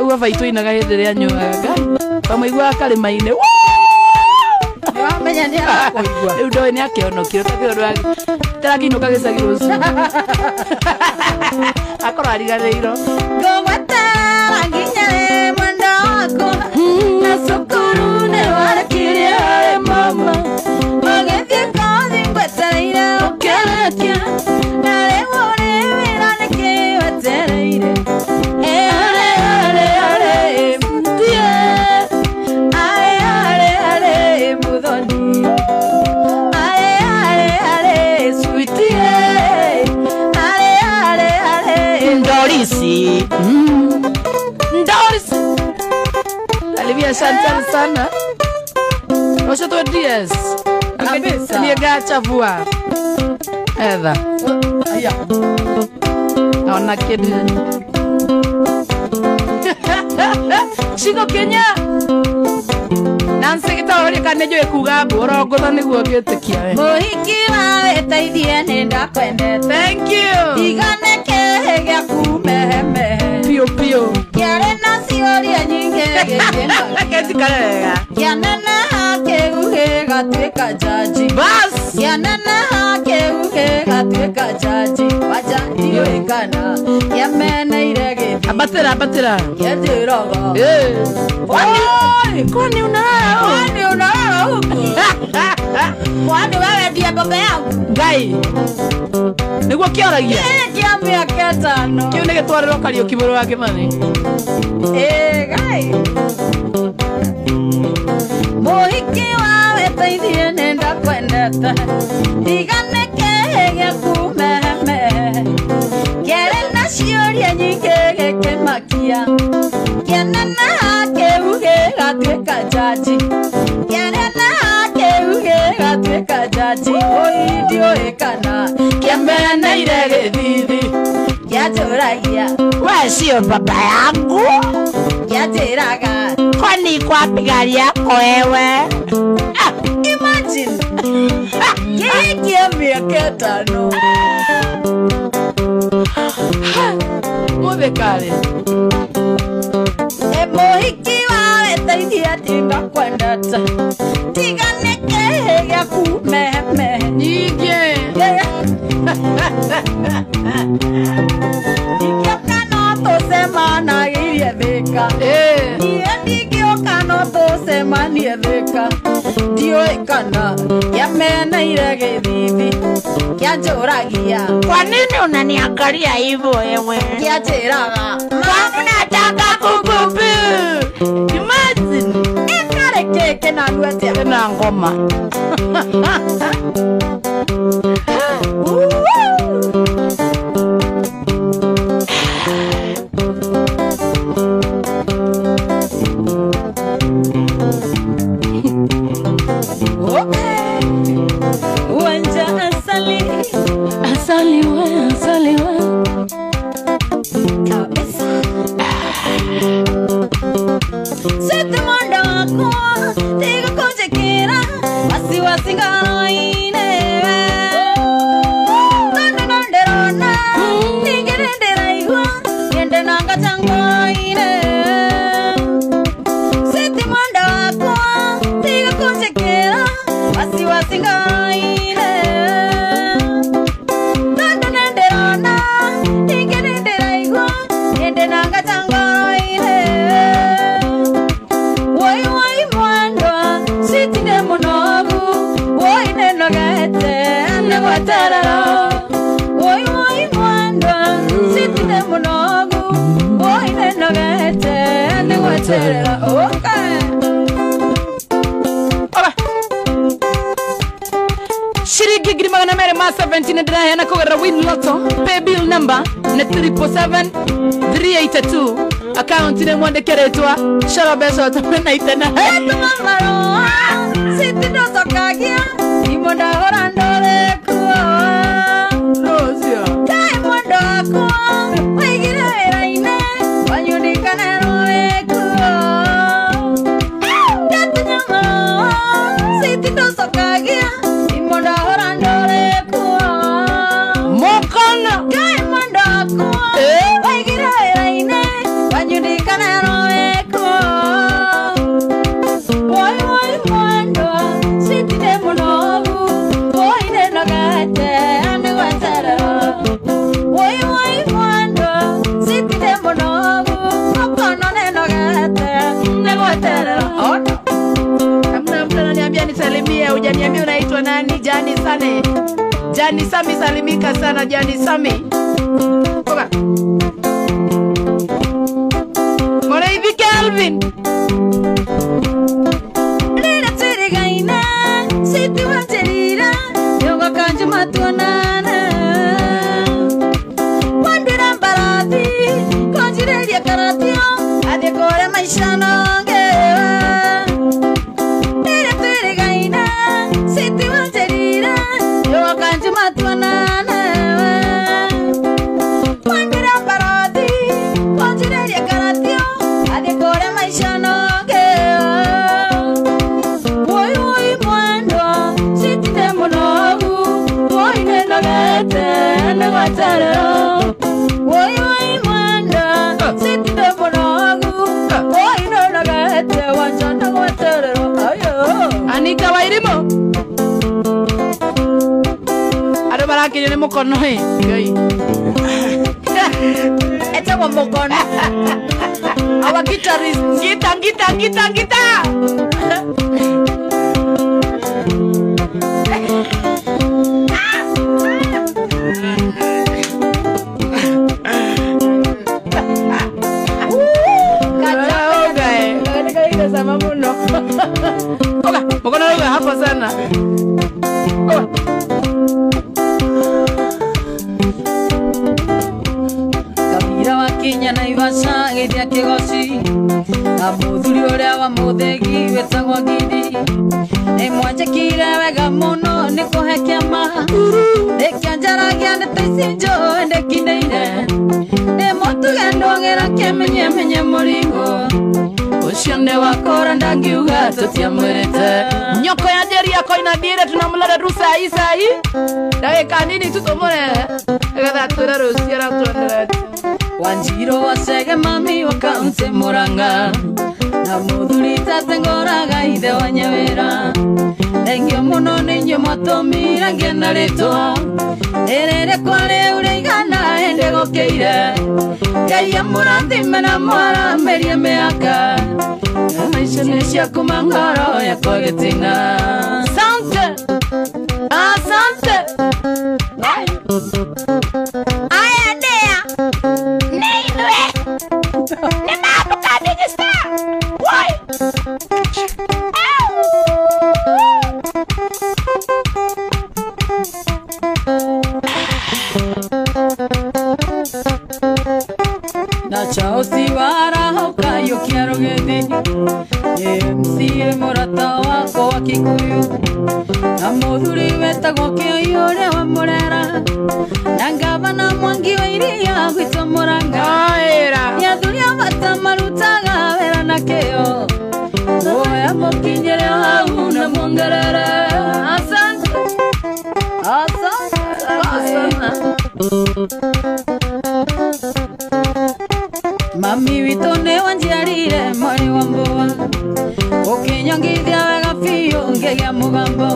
Uwa vaitu inagaithire anyuaga Pamaigua kalima-inĩ Wamenya nĩ arakũigua Rĩu ndoĩ nĩ akĩonokio Tarakinũka gĩcagi rũciũ Akorwo ariganĩirwo Ngũgwetera nginya rĩ mwenda wako Na cukuru nĩ warekirie harĩ mama Ũgĩthiĩ kothi ngwetereire ũkĩrĩkia Na rĩu ũrĩ wĩra nĩkĩ wetereire Doris Alivia Chantal sana Osho to DS Kabisa Niega chavua Edha Aya Naona kedi Chico Kenya Nancy gĩtaũrĩa kanejo ekugabu orongotha nĩguo ngĩtĩkia we Mũhiki wawe teithie nĩndakwendete Thank you Igane kĩhĩ gĩaku mehemehe Pio pio Kĩarĩ na ciũria nyingĩ gĩkĩndaga Kĩaneneha kĩguhĩ gatuĩka jaji Bas Kĩaneneha kĩguhĩ gatuĩka jaji Waja ndiũĩkana kĩameneire gĩthi Abatĩra Kĩnjĩraga Kwani unalala huku Kwani wewe ndiye baba yangu Gai niguo kĩoragia kĩa mĩaka ĩtano kĩu nĩ gĩtwarĩrwo Kariũki mũrũ wa Kĩmathi gai mũhiki wa weteithie nenda kwendete ndigane kĩhĩa kumeme kĩarĩ na ciũria nyingĩ gĩkĩmakia kĩanana kĩu gĩgatuĩka jaji kĩanana kĩu gĩgatuĩka jaji ndiũĩkana kĩameneire gĩthithi kĩanjũragia we sio baba yangu kĩanjĩraga kwani kwapigaria wewe imagine kĩhĩkia mĩaka ĩtano mũthĩkarĩ mũhiki wa weteithia ndingakwendete tigane kĩhĩa kumeme nyingĩ ingĩoka no tũcemanagĩrie Thĩka niĩ ndingĩoka no tũcemanie Thĩka ndiũĩ kana kĩameneire gĩthithi kĩanjũragia kwa nini unaniangalia hivyo wewe kĩanjĩraga mnataka kukubu imagine ikare keke na nduete na ngoma shilingi ngiri magana merĩ ma 17 ndĩraheana kũgerera Win Lotto pay bill number nĩ 777-382 account nĩ mwandĩkĩrĩtwa coro mbeca ũtũmenaitena sitinocokagia imo ndahora ndorekuo rũcio kaĩ mũndũ wakwa waigire wĩra-inĩ wanyundikanĩrwo wĩkuo ndatunyamao sitinocokagia imo ndahora ndorekuo mũkono kaĩ mũndũ wakwa waigire wĩra-inĩ wanyundikanĩrwo wĩkuo woi woi mwendwa sitine mũnogu woine nogete nĩgweterero woi woi mwendwa sitine mũnogu mũkono nĩnogete nĩgweterero hamna mtu ananiambia nisalimie hujaniambia unaitwa nani Jani Sane Jani Sami salimika sana Jani Sami Koga Mwana hivi Calvin Lira tirigaina siti wajerira yoga kanju matuanana Wandira barati konjirelia karatio ade kore maisha nongewa Lira tirigaina siti wajerira yoga kanju matuanana Wandira barati konjirelia karatio ade kore maisha nongewa Woi woi mwendwa sitine munogu woine nogete nĩgweterero Woi woi mwendwa sitine munogu woine nogete wanja nĩgweterero ayo Anita Wairimu Andũ marakinywo nĩ mũkono hĩ Ngai etagwo mũkono Our guitarist Ngita Oka, mkono lugha hapa sana. Kabira wa Kenya na Ivasha githia kigoci na muthuri uria wa muthegi wetagwo Gidi ni mwanjekire wega muno ni kuhe kiama nikianjaragia ndeto ici njũĩ ndĩkinyĩire nĩ mũtuge ndũgĩra kĩmenye mũringo ucio nĩ wakora ndangiuga tũtiamwĩrĩte nyoko ya Njeri yako inadire tunamleta tu saa hii dakika nini tutomore getha twĩre rũciũ aratwenderete Wanjiro wasege mami wa kaunti Murang'a na muthuri tate ngoraga ithe wa Nyawĩra thengio mũno nĩ inyuĩ mwatumire ngĩna rĩtwa rĩrĩ kwarĩ ũrĩigana hĩndĩ gũkĩire Ngai amũrathime na mwaramĩrie mĩaka maica nĩ ciakuma ngoro yakwa gĩtina Asante Aya ndĩa Ni mambo kabisa star. Why? Na chao siwara hoka yokia rogedi MC morata wako wa Kikuyu na muthuri wetagwo Kĩoi ũrĩa wa Murera na ngavana Mwangi wa Iria gwitũ Murang'a athuri a bata marutaga wĩra na kĩo oya mũkinyĩre hau na muongerere asante Mami witũ nĩ wanjiarire mwarĩ wa Mbũa ũkĩnyongithia wega biũ ngĩgĩa mũgambo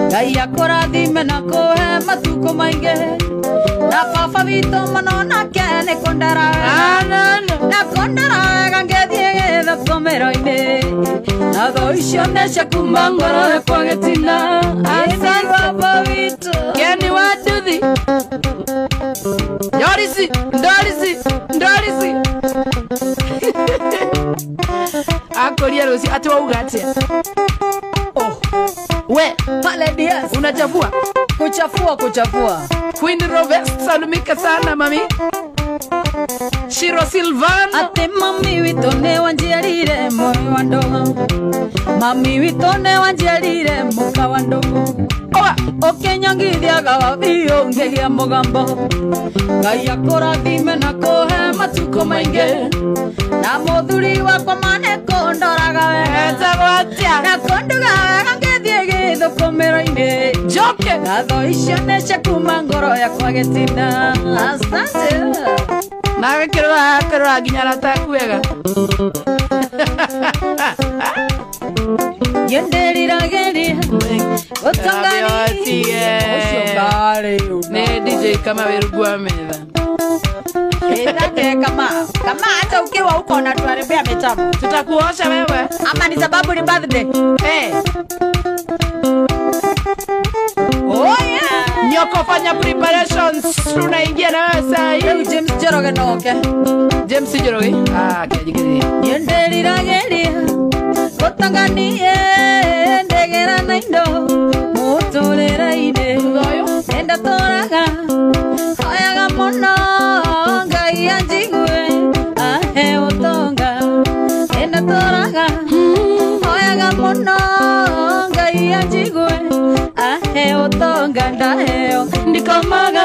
Ngai akũrathime na kũhe matukũ maingĩ na baba witũ mũno nake nĩ kũndera na kũndera wega ngĩthiĩ gĩthũkũmĩro-inĩ na tho icio nĩ ciakuma ngoro yakwa gĩtina baba witũ Keni wa nduthi ndorisi Akoria rũciũ ati wauga atĩa we pale dias unachafua kuchafua Queen Rovest salumika sana mami Shiro Silvan ati mami witũ nĩ wanjiarire mũrũ wa ndogo mami witũ nĩ wanjiarire mũka wa ndogo ũkĩnyongithiaga wa biũ ngĩgĩa mũgambo Ngai akũrathime na kũhe matukũ maingĩ na mũthuri wakwa manĩ kũndoraga wega na kũnduga wega ngĩthiĩ gĩthũkũmĩro-inĩ Joke na tho icio nĩ ciakuma ngoro yakwa gĩtina asante na gakĩrora nginya rataku wega yenderirageria Utangani nĩ DJ kama wĩrugua metha Ndake kama hata ukiwa huko na tuharibia mitambo tutakuosha wewe ama ni sababu ni birthday oh yeah nyoko fanya preparations tunaingia na wewe saa hii James Njoroge noke James Njoroge kĩajigithia yenderirageria utanganie ndegera na indo mũtũrĩre-inĩ enda tũraga oyaga mũno Ngai anjigue ahe ũtonga enda tũraga oyaga mũno Ngai anjigue ahe ũtonga ndaheo ndikomaga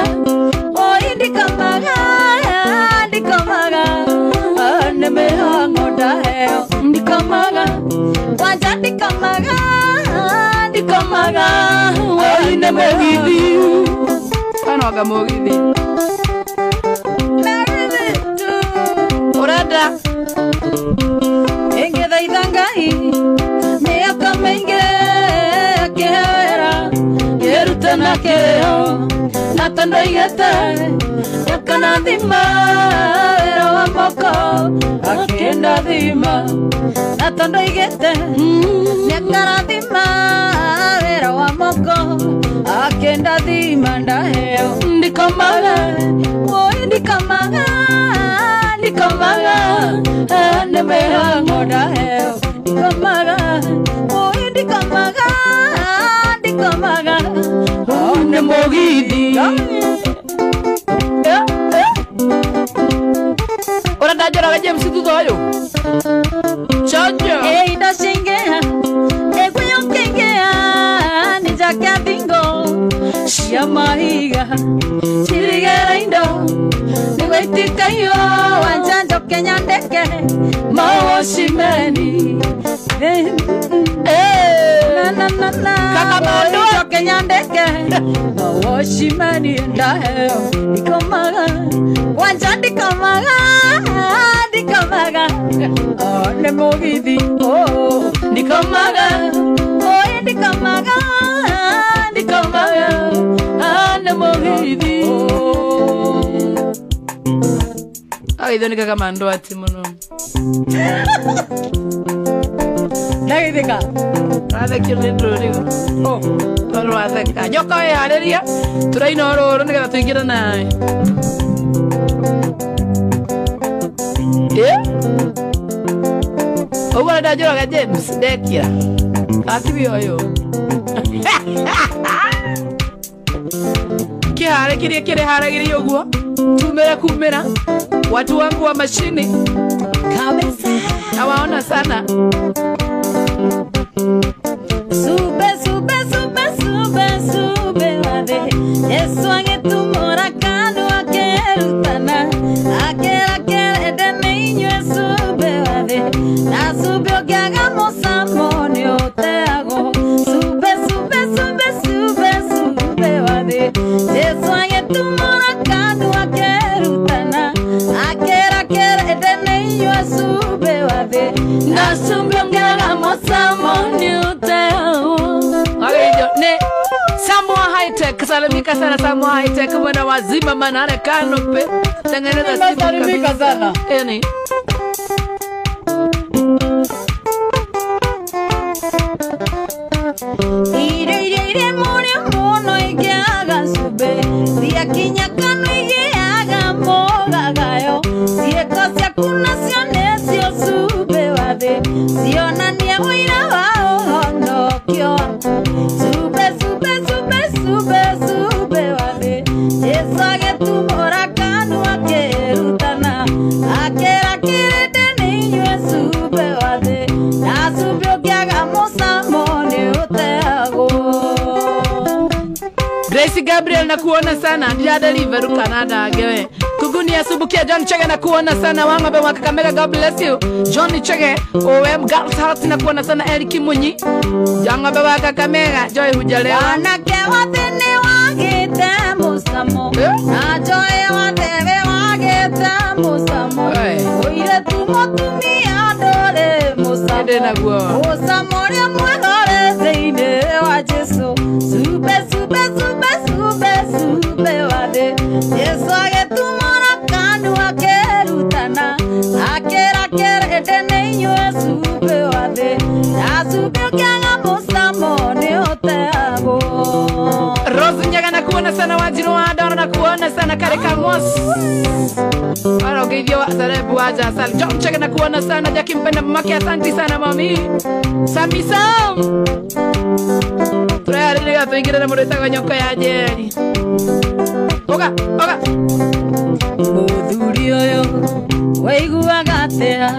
oi ndikomaga nĩ mĩhang'o ndaheo ndikomaga wanja ndikomaga oi nĩ mũgithi anoga mũgithi ũrenda ingĩthaitha Ngai mĩaka mĩingĩ akĩhe wĩra ngĩrute na kĩo na tondũ igĩte akanathima wĩra wa moko akĩndathima na tondũ igĩte akanathima wĩra wa moko akĩndathima ndaheo ndikomaga oi ndikomaga nĩ mĩhang'o ndaheo ndikomaga oi ndikomaga ndikomaga one mugithi ora ndajora James tuthoyo chacha indo cingea egweyo kengea nijakia bingo cia mahiga cirigera indo nigwitikayo wanjanjo Kenya ndeke mawoshimeni kaka maondo Kenya ndeke mawoshimeni ndaheo ndikomaga wanja ndikomaga ndikomaga one mugithi ndikomaga oye ndikomaga ndikomaga one mugithi aitho ni kaka mando ati muno ndagithika athekire ndurigo oro atheka nyoka yareria turaina oro nigetha tuingira nawe Owa ndajora James ndekira ati oyo kihare kire haragiri uguo tumera kumera watu wangu wa mashini kabisa nawaona sana sube wade Yesu angetumora kanu akerutana akera dene inywe sube wade na sube ogiaga mosamoni oteago sube wade Yesu angetumora kanu akerutana akera dene inywe sube wade na sube ogiaga mosamoni oteago ne Samoa High Tech salimika sana Samoa High Tech mwana wazima manane kano pe tengeneza simu salimika sana yani ire muri muno igiaga sube dia kinya kanu igiaga mogagayo siekosya kuna sionesio sube wade sionania wira wao nokio sube wade Yesu agetumora kanu akerutana akera dene inywe sube wade na sube ogiaga mosamoni oteago Grace Gabriel na kuona sana ndia deliver Canada gewe Kuguni asubukia John Chege na kuona sana Wangabe wa Kakamega God bless you John Chege OM Girls Heart na kuona sana Eric Munyi Wangabe wa Kakamega Joy hujalewa wanake watene wagete musamo na Joy watebe wagete musamo oire tumotumia dole musamo ede na guo musamore mwanore zeine wa Jesu sube wade Yesu agetumora kanu akerutana akera dene inywe sube wade asube ogiaga mosamoni oteago Rose Nyaga na kuona sana Wanjiru wa Adona na kuona sana Kareka Mos Wala ugeithio wa Sarebu waja asali John Chege na kuona sana Jackie Mpenda mamake asanti sana mami Sami Sam Turayari niga tuingira na mureta kwa nyoka ya jeri Oga muthuri oyo waiguaga atia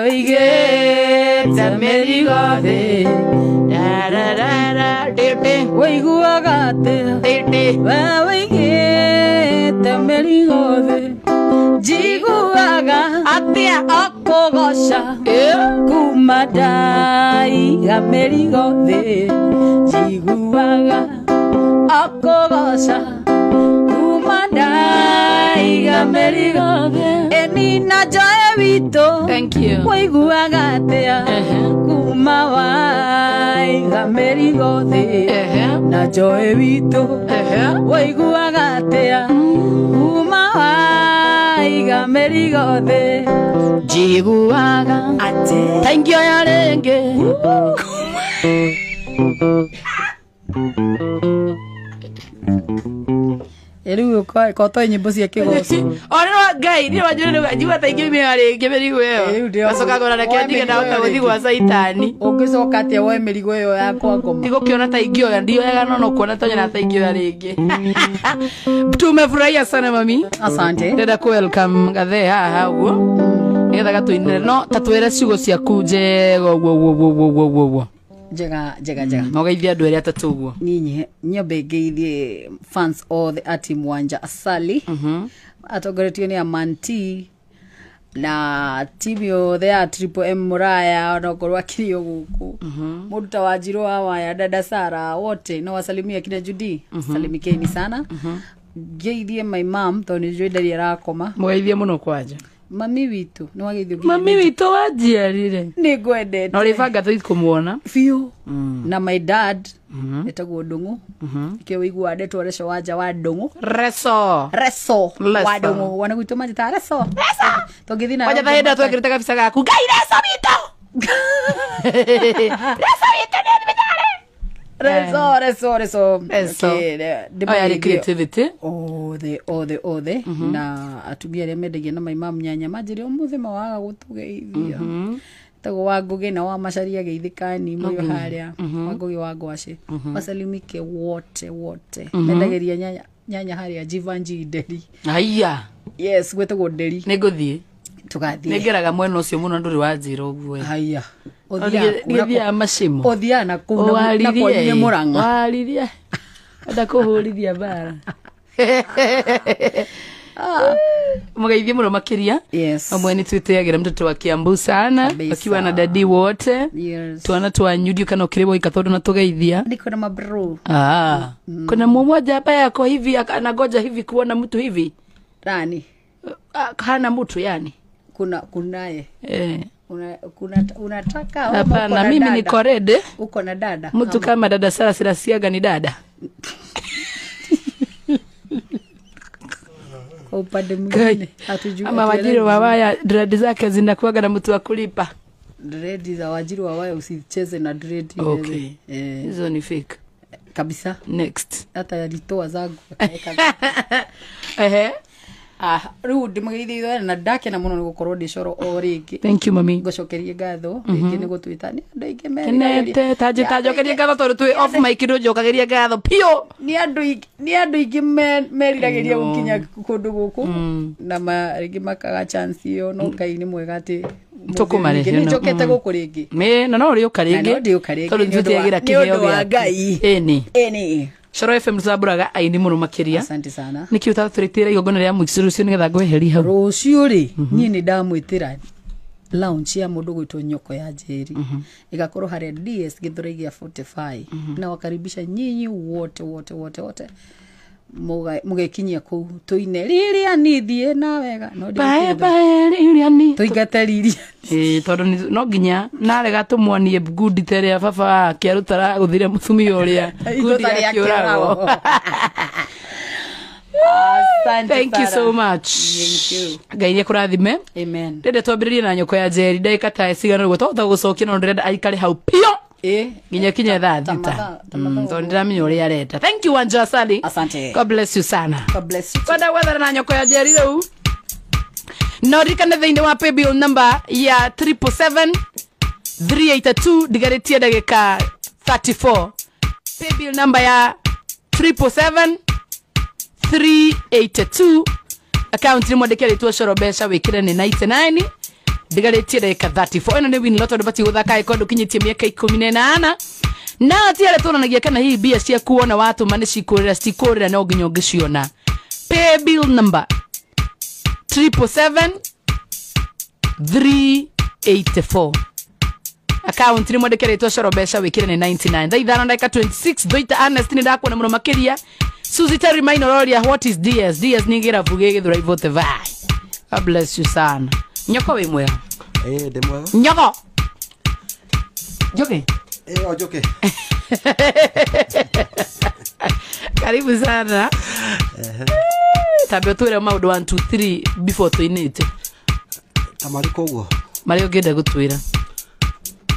weigite mĩrigo thĩ waiguaga atia weigite mĩrigo thĩ njiguaga atia okũgoca kuma ndaiga mĩrigo thĩ njiguaga okũgoca kuma ndaiga mĩrigo thĩ enina Joy witũ Thank you waiguaga atia kuma waiga mĩrigo thĩ na Joy witũ waiguaga atia kuma waiga mĩrigo thĩ njiguaga atia taingio ya rĩngĩ Elu ko to nyimbo cia kigoco. Ona ngai ni wajure ngajua ta ingi meari kemerigo yo. Basoka gora na kĩndige na ũtaguthi gwa saitani. Ũngĩcoka atĩa woe mĩrigo ĩyo yakwa ngoma. Ndigũkĩona ta ingĩoya ndioyaga no kuona tonya na ta ingĩoya rĩngĩ. Tumefurahia sana mami. Asante. Ndenda ku welcome gathe haha ũguo. Nĩgetha gatũinĩre no tatwĩre ciugo ciaku njega wo. Njega. Mogeithia andũ erĩ atatũ ũguo. Ninyi nyambe ngeithie fans of the Ati Mwanja Asali. Atongoretio nĩ Amanti na timu ya Triple M Muraya na korwa kilio guku. Muduta wa Njiro Waya, dada Sara wote na wasalimia kina Judy. Salimikeni sana. Ngeithie my mom toni joidari arakoma. Mogeithia muno kwanja. Mami witu ni wageithio mami witu wajiarire ni gwendete na ulifanga tu kumuona fio na my dad etagwo Ndungu kio wigwa ndetwo reso wanja wa Ndungu reso wa Ndungu wana gwitũ majita reso tongithina waja thaenda twekirite kabisa gaku ngai reso witu reso okay creativity othe na atumia arĩa mendagia na maima mnyanya manjĩre ũmũthĩ waga gũtũgeithia tago Wangũgĩ na wa Macharia Geithikani mũyo harĩa Wangũgĩ wa Ngwacĩ wasalimike wote mendageria nyanya harĩa Jivanji Nderi aiya yes gwetagwo Nderi nĩngũthiĩ tugathiĩ nĩngeraga mwena ũcio mũno ndũrĩ wa Njĩra ũguo aiya othia macimo othia na kuna na kwenye Murang'a waririe nda kuhurithia bara Mugeithie muno makiria amwe ni twiteagira mtoto wa Kiambu sana akiwa na dadi wote tuana twanyudio kana ukiribo ikathodo na tugeithia niko na mabro kuna mmoja hapa yako hivi anagoja hivi kuona mtu hivi nani hana mtu yani kunaye unataka hapana mimi niko ready uko na dada mtu kama dada Sara Sirasiaga ni dada kwa upande mwingine hatujui ama Wajiri wa Waya dread zake zinakuaga na mtu wa kulipa dread za Wajiri wa Waya usicheze na dread okay hizo ni fake kabisa next hata yalitoa zangu riu ndimugeithie na ndake na muno ni gukorwo ndicoro o ringi thank you mami ngocokerie ngatho ringi ni gutwita ni andu aingi menete tajokerie ngatho tondu twi off mic ndo njokageria ngatho pio ni andu aingi merirageria gukinya kundu guku na maringi makaga chance iyo no Ngai ni mwega ati tukumarehe ni njokete guku ringi me na no uri ukaringi tondu njutiagira kiheo gya Ngai eni Shoro FM zaburaga aini muno makiria asante sana niki utathuritira igongona ria muico rucio nigetha ngweheri hau rucio ri nie ni ndamwitira lounge ya mundu gwitwo Nyoko ya Njeri igakorwo haria DS Githurai 45 na wakaribisha nyinyi wote mugekinyia ku tuine riria nithie na wega no bye riria ni tuigate riria tondu no nginya narega tumwonie good tere baba akiarutara guthire mutumia uria good akiurago thank you so much Ngai ni kurathime amen ndende twambiririe na Nyoko ya Njeri ndaika ta cigana rugo tota gucokia no ndenda aikare hau pio nginya kinya thaa thita tondu ndiramenya uria areta thank you Wanja Asali asante God bless you sana God bless you kwenda gwethana na Nyoko ya Njeri riu no rikane thiini wa paybill number ya 777-382 digaritie dagika 34 paybill number ya 777-382 account ni mwandike ritwa Shoro Besha wikire ni 99 digaritie dagika 34 eno ni win lot ndobati guthaka ikondo kinyitie miaka 18 na tiare tunanagia kana hii bia cia kuona watu mane cikurira no nginya ngiciona paybill number 777-384 account ni mwandike ritwa Shoro Besha wikire ni 99 thaithana ndaka 26 doita Ernest ni ndakuona muno makiria Suzy Terry Minororia what is DS ningira vuge Githurai vote vai God bless you sana Nyoko we mwega de mwega Nyoko Joke Joke karibu sana tabio tuire maundu 1 2 3 before tuinite tamari koguo mari ungenda gutwira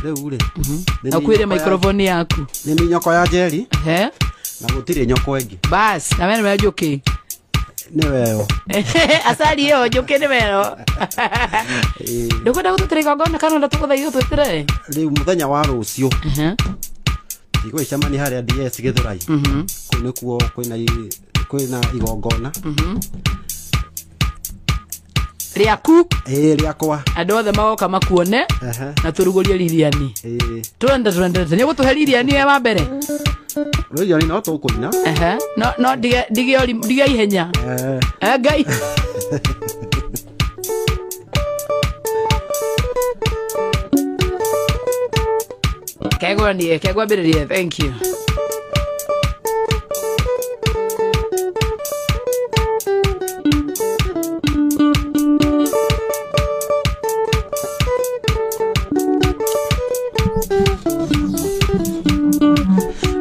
riu ri nakwire microphone yaku ni Nyoko ya Njeri na gutire Nyoko ingi bas na mimi Joke nĩ weo acari ĩyo njũkĩ nĩ weo ndũkwenda gũtũtĩra igongona kana ũrenda tũgũthaitha twĩtĩre rĩu mũthenya wa rũciũ igwĩcemania harĩa DS Gĩthũrai kũu nĩkuo kwĩna igongona rĩaku rĩakwa andũ othe magoka makuone na tũrugũrie Lilian twende nĩ ũgũtũhe Lilian we wa mbere Lilian no tũkũina no ndige ihenya Ngai kegwambĩrĩrie thank you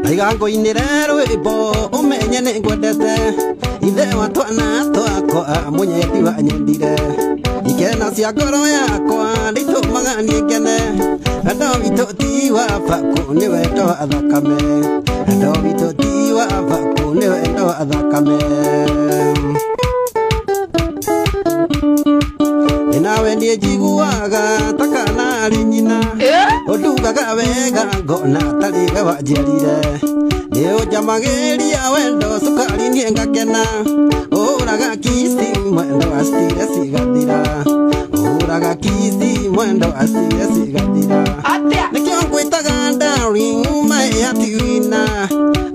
Aigangoinire rwĩmbo ũmenye nĩ ngwendete ithe wa twana twakwa mũnyeti wa nyendire ikena cia ngoro yakwa nĩitũmaga niĩ ngene andũ witũ ti wa bakũ nĩ wendo wa thakame andũ witũ ti wa bakũ nĩ wendo wa thakame nawe niĩ njiguaga ta kana arĩ nyina ũndugaga wega ngona tarĩ we wanjiarire nĩ ũnjamagĩria wendo cukari niĩ ngakena ũraga kisi mwendo wa stire cigathira ũraga kisi mwendo wa stire cigathira nĩkĩo ngwĩtaga darling my hatina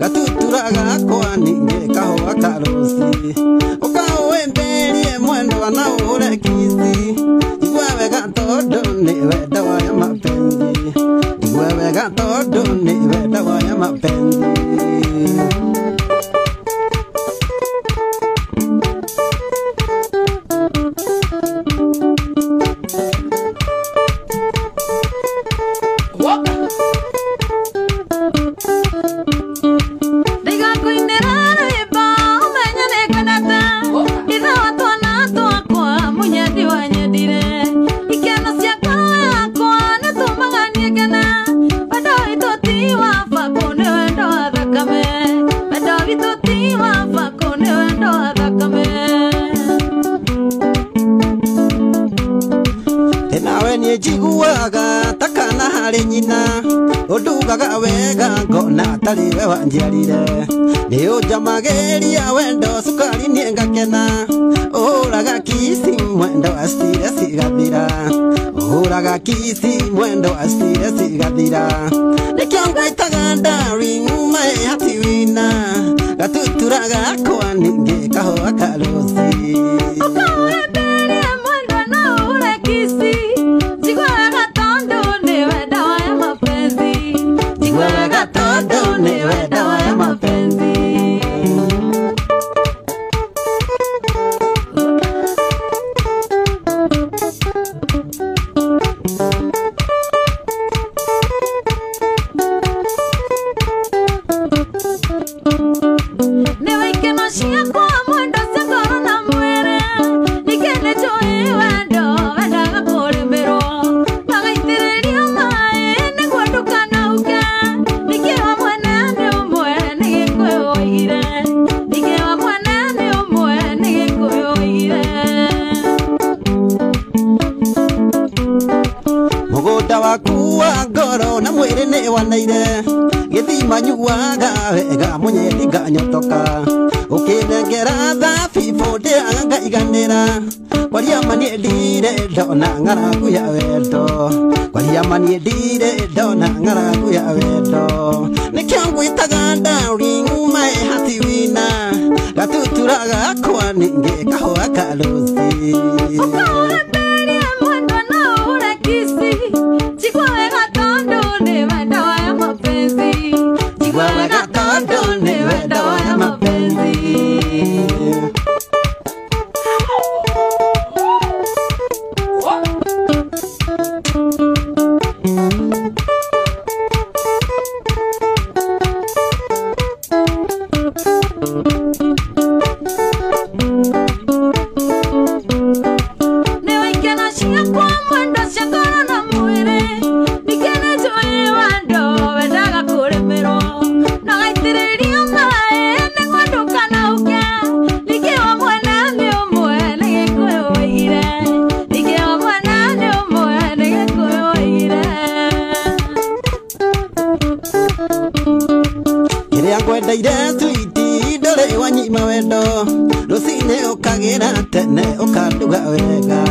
gatutura gakwa ningĩ kahũa ka rũci ũkaũĩmbĩrie mwendo wa na ũre kisi igwe wega tondũ nĩ wendo wa mapenzi igwe wega tondũ nĩ wendo wa mapenzi njiguaga ta kana harĩ nyina ũndugaga wega ngona tarĩ we wanjiarire nĩ ũnjamagĩria wendo cukari niĩ ngakena ũraga kisi mwendo wa stire cigathira ũraga kisi mwendo wa stire cigathira nĩkĩo ngwĩtaga darling my hatina gatutura gakwa ningĩ kahũa ka rũci manyuaga wega mũnyeti nganyotoka ũkĩnengera thabibũ ndĩaga ngaiganĩra kwaria manie ndire ndona ng'aragu ya wendo kwaria manie ndire ndona ng'aragu ya wendo nĩkĩo ngwĩtaga darling my hatina gatutura gakwa ningĩ kahũa ka rũci Never uria ngwendeire switi ndore wanyima wendo rucine ukagira tene ukanduga wega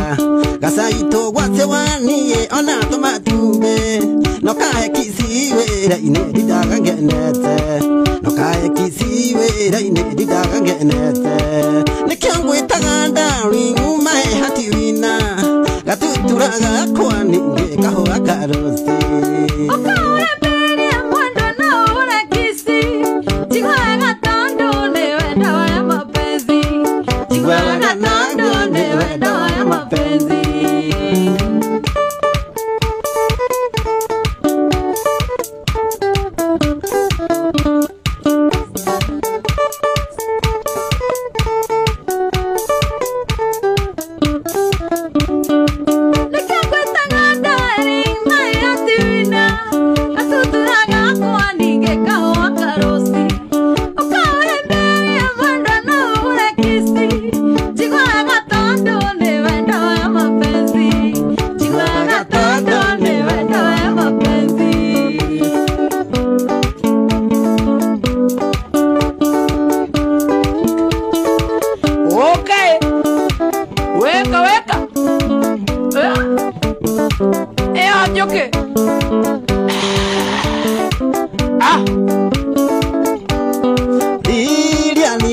gacaitå gwate waniä ona tå matumbe no kahe kisi wĩra-inĩ ndindaga ngenete no kahe kisi wĩra-inĩ ndindaga ngenete nĩkĩo ngwĩtaga darling umahe hati wina gatuturaga kwa ningĩ kahũa karosi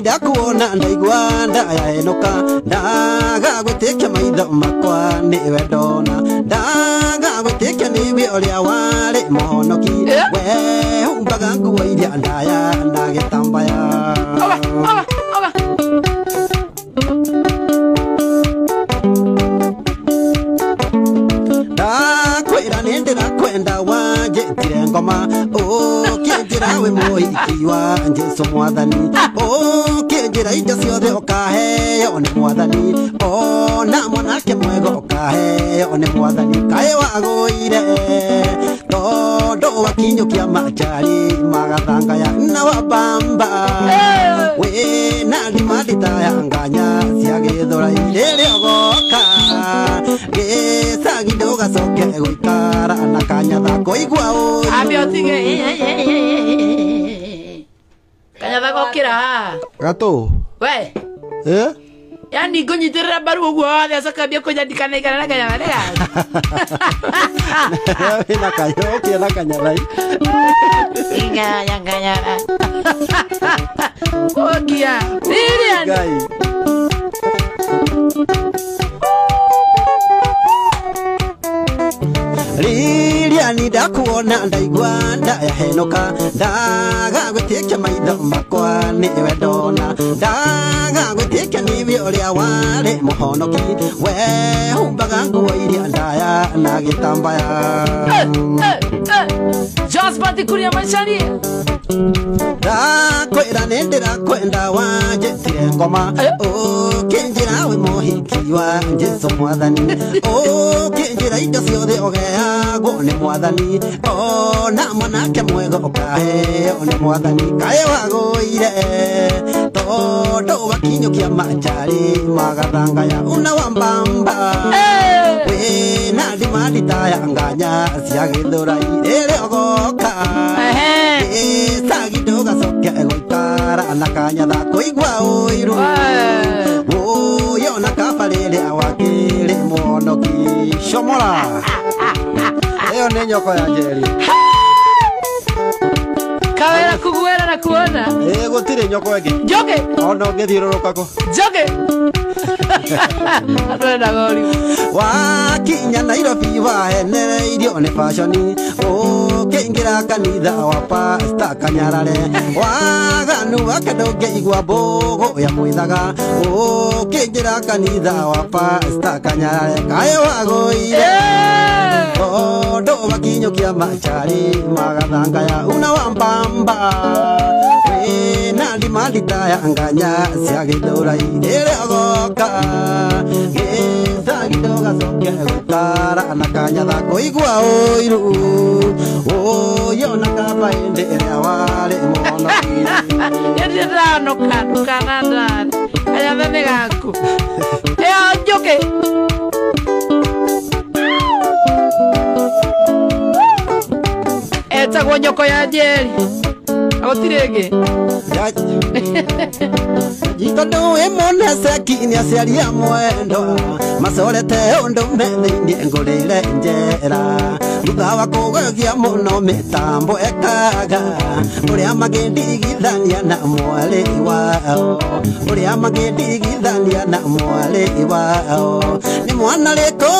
ndakuona ndaigua ndayahenuka ndaga gwĩtĩkia maitho makwa nĩwe ndona ndaga gwĩtĩkia nĩwe ũrĩa warĩ mũhonoki we humbaga nguo iria ndaya na gĩtambaya ndakwĩra nĩ ndĩrakwenda wanjĩtire ngoma ũkĩnjĩra wĩ mũhiki wa Jesũ Mwathani ũkĩnjĩra indo ciothe ũkaheo nĩ Mwathani ona mwanake mwega ũkaheo nĩ Mwathani kaĩ wagũire tondũ wakinyũkia macari magathangaya na wabamba wĩna ndima nditayanganya cia gĩthũrai rĩrĩa ũgoka gĩcagi ndũgacoke gũikara na kanyatha kũigua kanyatha gokĩra gatũ we yani ngũnyitĩrĩra mbaru ũguo wothe acokambia kũnyandikana igana na kanyatha nĩga wĩna kayokia na kanyathai inganyanganyara ũkia Lilian Lilian ndakuona ndaigua ndayahenuka ndaga gwĩtĩkia maitho makwa nĩwe ndona ndaga gwĩtĩkia nĩwe ũrĩa warĩ mũhonoki we humbaga nguo iria ndaya na gĩtambaya Josphat Kuria Macharia ndakwĩra nĩ ndĩrakwenda wanjĩtire ngoma ũkĩnjĩra wĩ mũhiki wa Jesũ Mwathani ũkĩnjĩra indo ciothe ũgeagwo nĩ Mwathani ona mwanake mwega ũkaheo nĩ Mwathani kaĩ wagũire tondũ wakinyũkia macari magathangaya una wambamba wĩna ndima nditayanganya cia gĩthũrai rĩrĩa ũgoka gĩcagi ndũgacoke gũikara na kanyatha kũigua ũiru ũyona kaba rĩrĩa wakĩrĩ mũhonoki comora ĩyo nĩ nyoko ya Njeri kawera kuguera na kuona gũtirĩ nyoko ĩngĩ Njoke ona ũngĩthiũrũrũka kũ Njoke atwenda gori wakinya Nairobi wahenereirio nĩ fashion ũkĩingĩra kanitha wa Pastor Kanyarare waganu wake ndũngĩigua mbũgũ ya mwĩthaga ũkĩingĩra kanitha wa Pastor Kanyarare kaĩ wagũire tondũ wakinyũkia macari magathangaya una wambamba wĩna ndima nditayanganya cia gĩthũrai rĩrĩa ũgoka gĩcagi ndũgacoke gũikara na kanyatha kũigua ũiru ũyona kaba hĩndĩ ĩrĩa warĩ mũhonoki nĩndĩranoka ndukana ndani kanyatha nĩ gaku ĩyo Njoke etagwo nyoko ya Njeri Otirege. Itondo emona sakini aciaria mwendo macorete undu methiini ngurire njera thutha wa kugegia muno mitambo ekaga uria magindigithania na mwari wao uria magindigithania na mwari wao ni mwana riko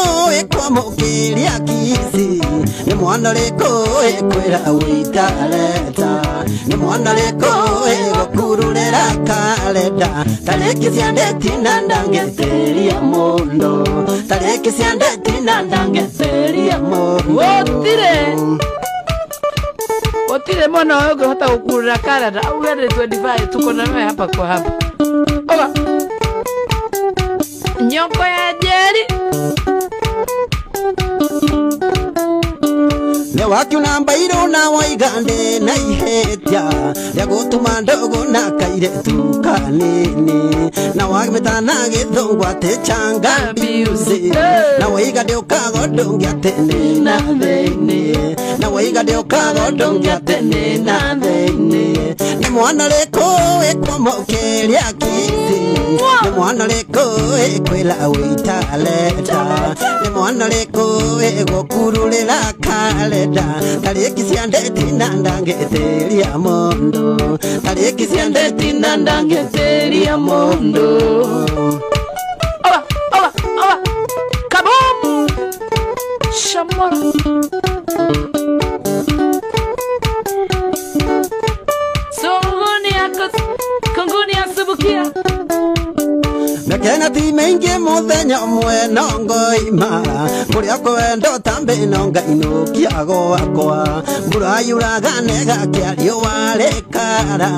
ikwamukiria kisi ni mwana riko ikwira witareta ni mwana riko igukururira kalenda tariki cia ndeti na ndangeteria mundo tariki cia ndeti na ndangeteria mundo Otire mwana wangu hata ukurura kalenda au wende 25 tuko na wewe hapa kwa hapa. Oga. Nyoko ya Jeri. ne wakiuna mbairo na waigande na ihetia ya gutuma ndogo na kairetu kanini na wagimetana githungu ate changa biuzi na waigande ukagodongi ate nina thini na waigande ukagodongi ate nina thini ni mwana riko ikwamukiria kisi ni mwana riko ikwila witaleta ni mwana riko igukururira kalenda tariki cia ndeti na ndangeteria mundu tariki cia ndeti na ndangeteria mundu Ola kabum shamora Kongoni asubukia Mekena ti mengi muthenya umwe nongoima kuria kwendo tambe nonga inukia gwakwa mbura yuraga nega kiario warekara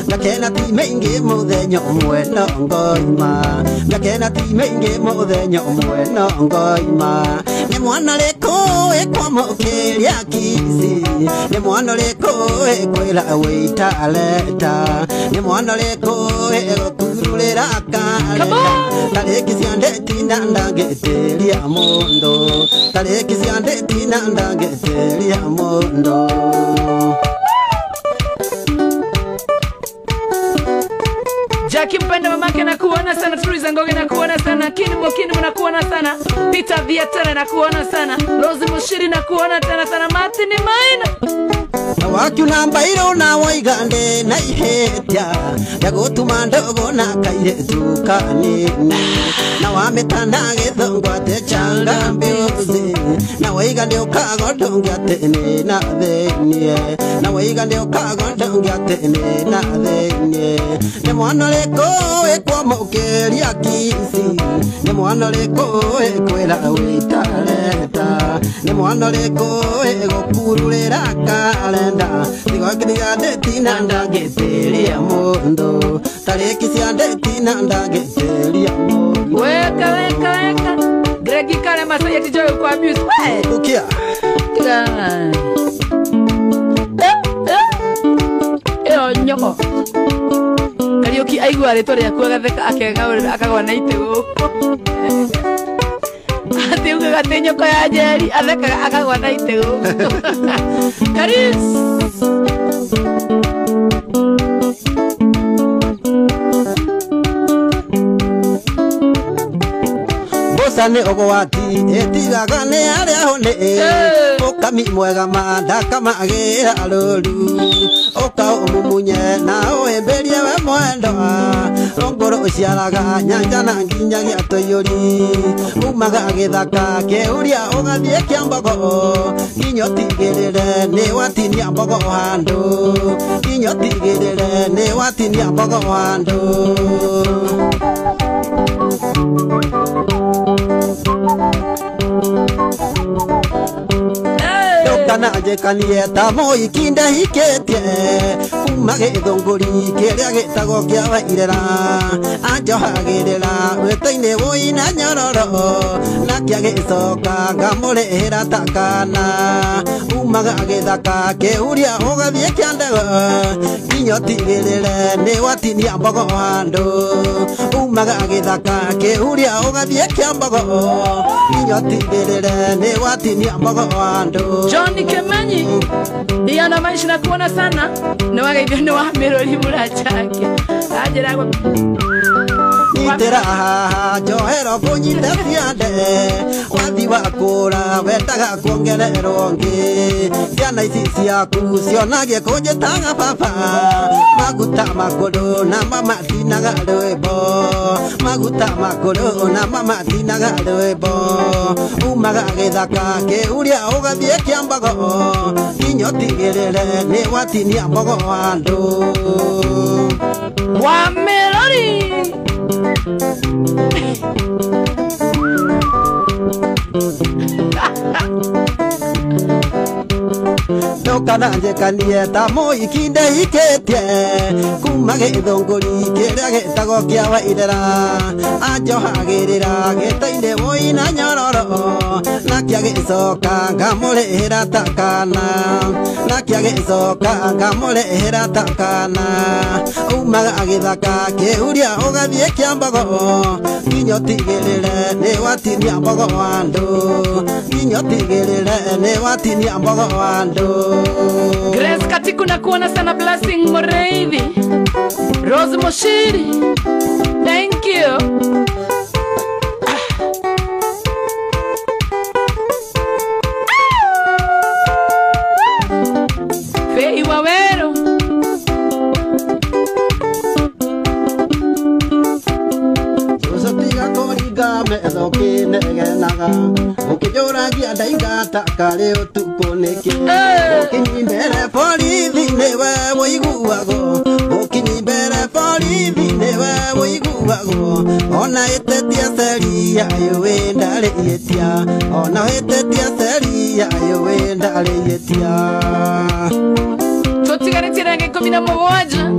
Mekena ti mengi muthenya umwe nongoima Mekena ti mengi muthenya umwe nongoima ni mwana riko ikwamukiria kisi ni mwana riko ikwira witaleta ni mwana riko igukururira kalenda tariki cia ndeti na ndangeteria mundu tariki cia ndeti na ndangeteria mundu Jackie Mpenda mamake nakuona sana, Truiza Ngoge nakuona sana, Kinimu nakuona sana, Peter Viatara nakuona sana, Rose Mushiri nakuona tena sana, Martin Maina na wakiuna mbairo na waigande na ihetia ya gutuma ndogo na kairetu kanini na wametana githungu ate changa mbiuzi na waigande ukagodongi ate nina thini na waigande ukagodongi ate nina thini ni mwana riko ikwamukiria kisi ni mwana riko ikwira witareta ni mwana riko igukururira kalenda Tigokiria ndeti na ndangeteria mundu tariki cia ndeti na ndangeteria mundu Weka Gregi kale masaya tijoyo kwa abuse Ukia Nyoko Karioki aigua rĩtwa rĩaku agatheka akengaũrĩra akagwa na itego Ati ugaga ati nyoko ya Jeri athekaga akagwa na itego Karis Bosane ogwati etigaga ne aria hone ukami mwega mandaka magira ruru uka umumunye na oemberie we mwendo ongoro uciaraga nyanja na nginyagia toyuri umaga githaka keuria ugathie kiambogo inyotigirire ni watinia mbogo handu inyotigirire ni watinia mbogo handu Kana jekanie tamo ikinde hiketie kuma githunguri kiria gitagwo kia wairera anjohagirira wetaine woina nyororo na kia gicoka ngamurihira takana umaga githaka kiuria ugathie kiandego inyotigirire ni watinia mbogo handu umaga githaka kiuria ugathie kiambogo inyotigirire ni watinia mbogo handu John Jane Kemanyi Diana maisha na kuona sana na wagaithio ni wa Merori Murachake ajira kwa Nitera johero kunyita ciande wathi wakura wetaga kuongererwo ngi ciana ici ciaku cionagie kunjitaga baba maguta makuru na mama tinaga rwimbo maguta makuru na mama tinaga rwimbo umaga githaka kiuria ugathie kiambago kinyo tigirire ni watinia mbogo wandu wa Merori Nokana njekanie ta muikinde iketie kuma githunguri kiria gitagwo kia wairera anjohagirira gitainde woina nyororo na kia gicoka ngamurihira takana na kia gicoka ngamurihira takana umaga githaka kiuria ugathie kiambago kinyo tigirire ni watinia mbogo wandu kinyo tigirire ni watinia mbogo wandu Grace Katiku na kuona sana Blessing Moreithi Rose Moshiri thank you Fei Wawero Sotiga koriga mezo kinegenaga ukijuragia ndaigata kare utukoneke ukinyibere borithi niwe muiguago ukinyibere borithi niwe muiguago ona itetia seria yo wendare yetia ona itetia seria yo wendare yetia Totigare tirage 17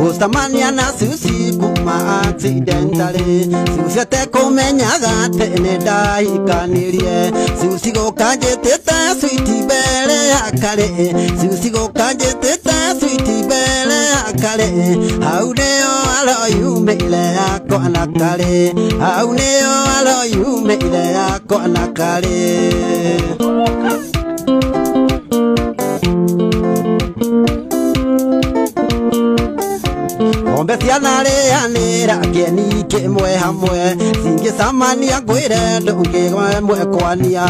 Ustamania na susi kuma accidentally Susi te kumenyaga tene ndaikanirie Susi gukajete ta sweetie bere akare Susi gukajete ta sweetie bere akare Hau neo alo yumeile yako anakare Hau neo alo yumeile yako anakare Ombe ciana rĩanĩra kĩeni kĩmwe hamwe cingĩcamania ngwĩre ndũngĩgwe mwekwania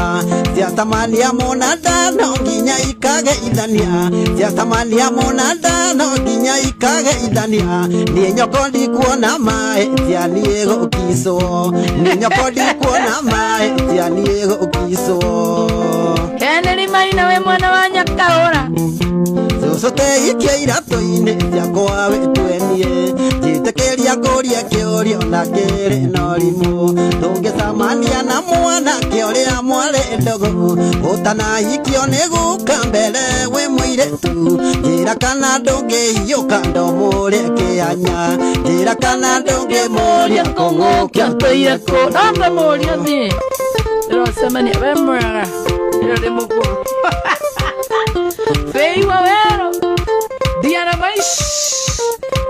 ciacamania mũnanda no nginya ikageithania ciacamania mũnanda no nginya ikageithania niĩ nyoko ndikuona mahĩtia niĩ gũkicwo niĩ nyoko ndikuona mahĩtia niĩ gũkicwo Kennedy Maina we mwana wa Nyakaũra Sote ikia iratoine ciakwa wetwenie njitekeria kuria kiurio na kiri norimu tungicamania na mwana kiuria mwari ndogo utanahikio ni guka mbere we muiretu njira kana ndungihiuka ndomurie kianya njira kana ndungimuria kũng'ũkia tũire kũ namba mũria thiĩ ndĩrocemania we mwega ndĩrĩ mũkũrũ Fei Wawero Diana Maish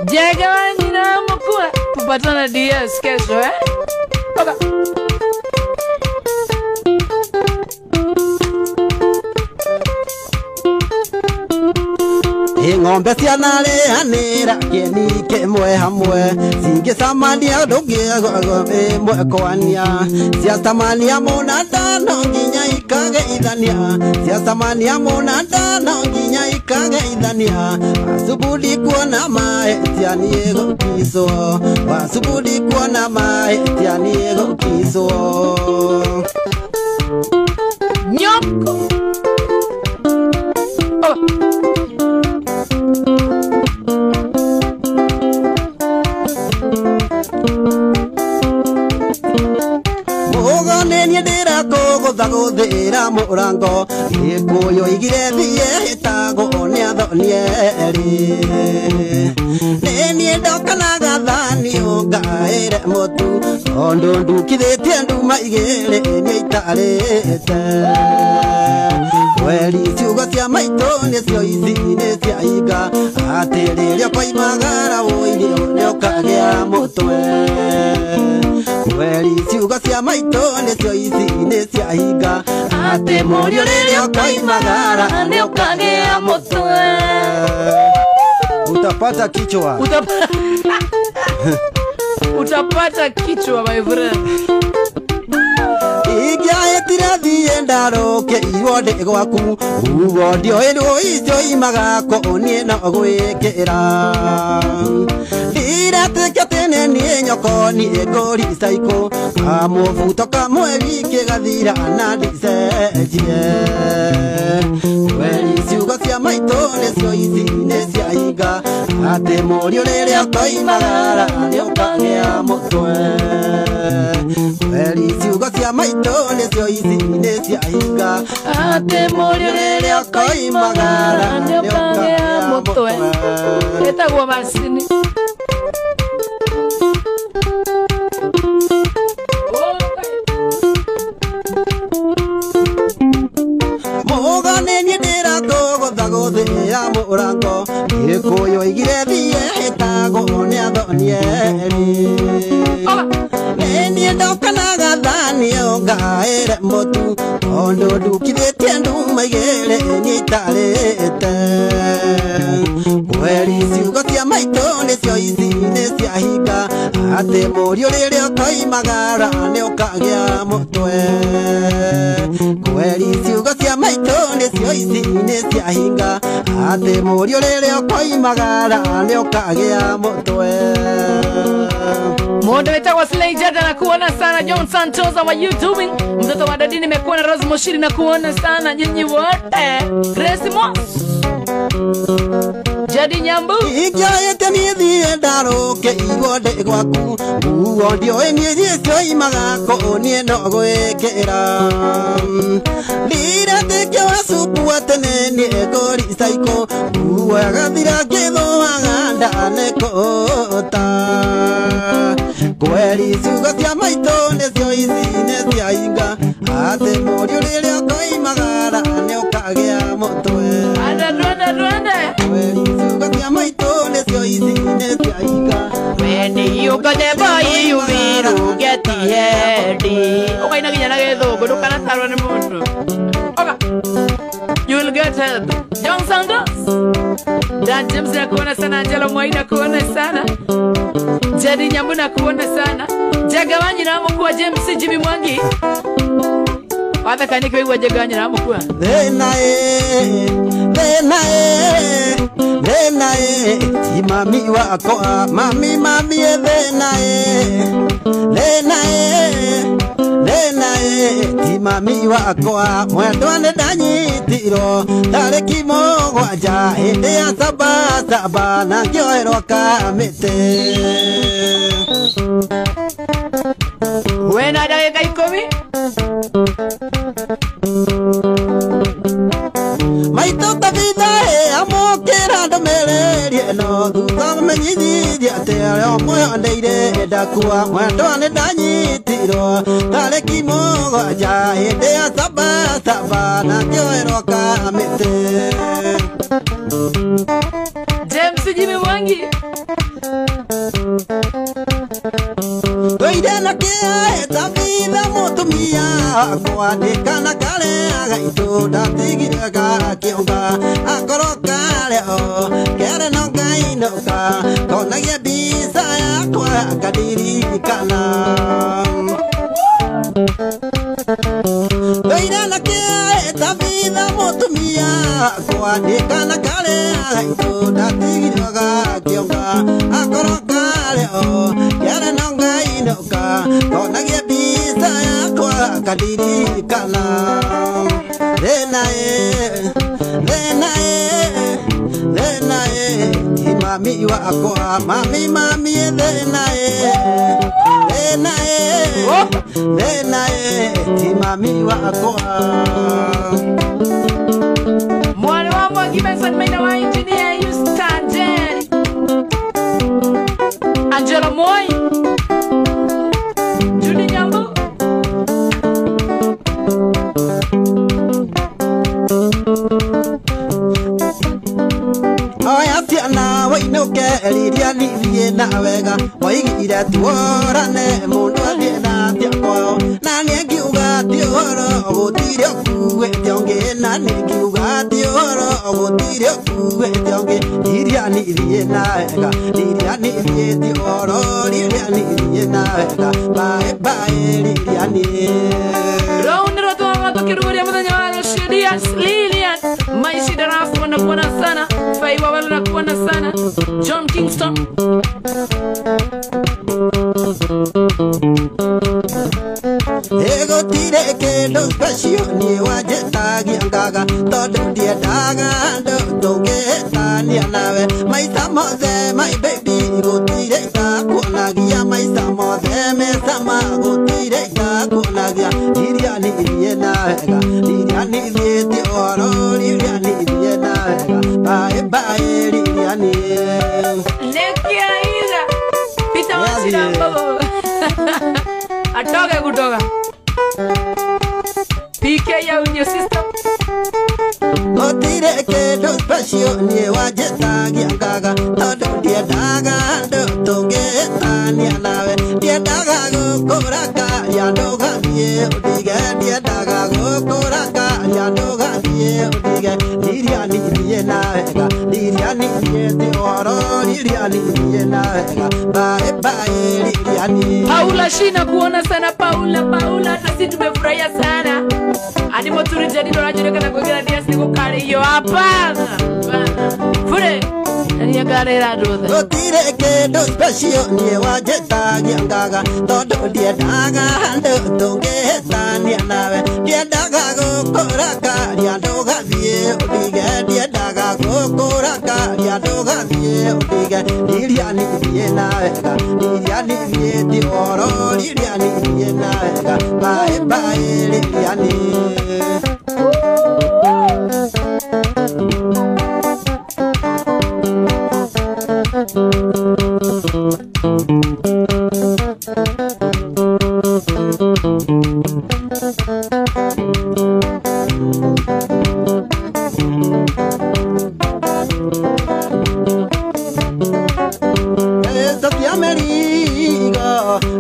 Jege wa nyina mkura Tupatana DS kesho Oka Ng'ombe ciana rĩanĩra kĩeni kĩmwe hamwe cingĩcamania ndũngĩgwa mwekwania ciacamania mũnanda no nginya ikageithania ciacamania mũnanda no nginya ikageithania wasubudi kuona mahĩtia niĩ gũkicwo wasubudi kuona mahĩtia niĩ gũkicwo Nyoko Mugonenie ndira kũgũthagũthĩra mũrango gĩkũyũ igire thiĩ ĩtagwo nĩ athonieri nĩ niĩ ndokanaga thani ũngaĩre mũtu tondũ ndukithĩtie nduma igĩrĩ niĩ itarĩte weri ciugo cia maitũ nĩcio ici nĩ ciahinga atĩ rĩrĩa kwaimagara wũirio nĩ ũkagĩa mũtwe kweli ciugo cia maitũ nĩcio ici nĩ ciahinga atĩ mũriũ rĩrĩa ũkoimagara nĩ ũkagĩa mũtwe. Utapata kichwa. Utapata kichwa my friend. Ingĩahĩtire thiĩ ndarũke iwonde gwaku ugo ndioĩ rũicio imagako niĩ no gwĩkĩra ndiretĩkia tene niĩ nyoko niĩ ngũrica ikũ kamũbuto kamwe wiki gathira na ndicenjie kweli ciugo cia maitũ nĩcio ici nĩ ciahinga atĩ mũriũ rĩrĩa ũkoimagara nĩ ũkagĩa mũtwe kweli ciugo cia maitũ nĩcio ici nĩ ciahinga atĩ mũriũ rĩrĩa ũkoimagara nĩ ũkagĩa mũtwe. Ĩtagwo macini. Mũgane niĩ ndĩrakũgũthagũthĩra mũrango Gĩkũyũ oigire thiĩ hĩtagwo nĩ athonieri nĩ ndokanaga thani ngaĩre mũtu tondũ ndukithĩtie nduma igĩrĩ niĩ itarĩte kweli ciugo cia maitũ nĩcio ici nĩ ciahinga atĩ mũriũ rĩrĩa ũkoimagara nĩ ũkagĩa mũtwe kweli ciugo cia maitũ nĩcio ici nĩ ciahinga atĩ mũriũ rĩrĩa ũkoimagara nĩ ũkagĩa mũtwe. Mundu wetagwa Slay Jada na kuona sana. John Santos wa YouTube. Mtoto wa dadi nimekuona. Rose Moshiri na kuona sana. Nyinyi wote Grace Moss Jadi Nyambu Ingĩahĩte niĩ thiĩ ndarũke iwonde gwaku ugo ndioĩ niĩ cio imagako niĩ no gwĩkĩra ndiretĩkia wacuku atene niĩ ngũrica ikũ ugo agathira ngĩthũaga ndanekũta kweli ciugo cia maitũ nĩcio ici nĩ ciahinga atĩ mũriũ rĩrĩa ũkoimagara nĩ ũkagĩa mũtwe. Kweli ciugo cia maitũ nĩcio ici nĩ ciahinga When you got the boy you will get the head. Okay, na ginya na gĩthũngũ ndũkanatarwo nĩ mũndũ. You will get help. John Santos Dan James na kuona sana. Angelo Mwai na kuona sana. Jadi Nyambu na kuona sana. Jagawanyi na mkuu James Jimmy Mwangi. Wata kaniki wewe jagawanyi na mkuu. Thenae Mami wako mami Thenae Mami wako mwendwane ndanyitirwo tarĩki mũgwanja hĩndĩ ya saba na ngĩoerwo kamĩtĩ wena ndagĩka 10 maitũ tabithaĩ amũkĩra ndũmĩrĩri ĩno thutha menyithia atĩ arĩa mwĩondeire ndakua mwendwane ndanyitirwo tarĩki mũgwanja hĩndĩ ya saba na ngĩoerwo kamĩtĩ James Jimmy Mwangi Oire na kĩaĩ tabitha mũtumia kwandĩkana karĩa gaitũ ndatigire gakĩonga akorwo karĩa o kere no ngainũka konagia mbica yakwa ngaririkana Oire na kĩaĩ tabitha mũtumia kwandĩkana karĩa gaitũ ndatigire gakĩonga akorwo karĩa o kere no ngainũka konagia mbica yakwa ngaririkana Thenae mami wakwa mami Thenae mami wakwa Mwani wa Mwangi Benson Maina wa engineer you standing Angelo Moi Judy Nyambu Oya ciana wainuke riria nithie na wega ndigire tuorane mundu athietha tia kwao na nĩngiuga ti ũhoro gũtirĩ ũkuĩte ũngĩ na nĩngiuga ti ũhoro gũtirĩ ũkuĩte ũngĩ Lilian na wega Lilian ti ũhoro Lilian na wega bye bye Lilian Raunero tuanga tukirudia mwenye wano Shedias Lilian Maishida rafu wanakuona sana Faiwa wala wanakuona sana John Kingston Ego tire kendo special ni wajetagi angaga todo dia daga do tania nawe my samoze my baby go tire ka kunagia my samoze me sama go tire ka kunagia Lilian na wega Lilian ti oro Lilian na wega bye bye Lilian Nekia ila Pita wasina mbogo Atoke kutoka PK ya unyo system Otire kendo special ni wajetagi angaga todo dia daga do tania nawe dia daga gokoraka ya doga die odiga dia daga gokoraka ya doga die odiga Lilian na wega Lilian ti oro Lilian na wega bye bye Lilian Paula Shina kuona sana Paula hata sisi tumefurahia sana hadi moturi jadi ndo rajule kana kugira dia siko kale hiyo hapana fure ni kale la doza Otire kendo special ni wajetagi angaga todo dia daga do tania nawe dia daga gokoraka ya doga die odiga dia daga gokoraka ya doga die odiga Lilian na wega Lilian ti oro Lilian na wega bye bye Lilian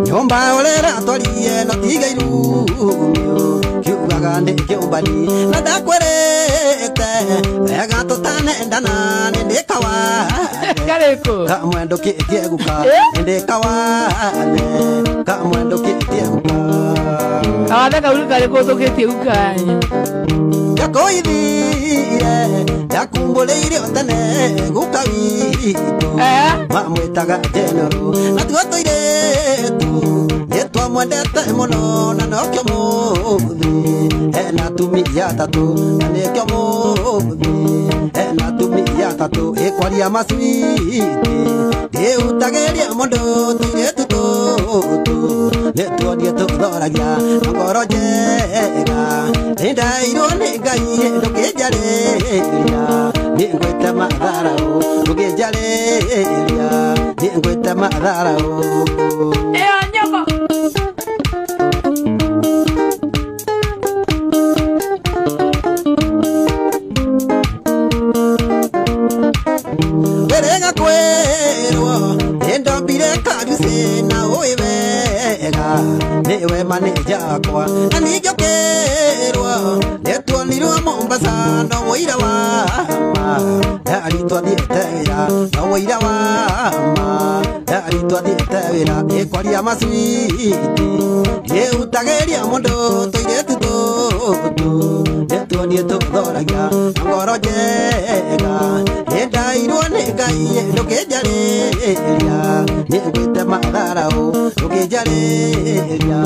Nyomba olera twarie no tigairu kiugaga ndi kiumbani na ndakwerete wega tutanendana ndikawa Kareko kamwendo kitie guka ndikawa kamwendo kitie guka Awataka uli kareko toketie ukanya Yakoithire yakumbuleire otene gukawitu mamwitaga General na tuotoire Netwamwendete muno na nokyo muthi ena tumia tatu na nekyo muthi ena tumia tatu ikwaria maswiti ndiutageria mundu tuire tututu netwendie tuthoragia na ngoro njega ndairwo nĩ Ngai ndũkĩnjarĩria nĩngwĩte matharau ndũkĩnjarĩria nĩngwĩte matharau nyoko werega kwĩrwo nĩndombire karuci na ũĩ wega nĩwe maneja akwa na nĩnjũkĩrwo nĩtuonirwo Mombasa no mũira wa ma ndari twathiĩte wĩra no mũira wa ma ndari twathiĩte wĩra ĩkwaria macwiti ndiĩutagĩria mũndũ tũirĩtu tũtũ nĩtuonie tũthoragia na ngoro njega nĩndairwo nĩ Ngai ndũkĩnjarĩria nĩngwĩte matharau ndũkĩnjarĩria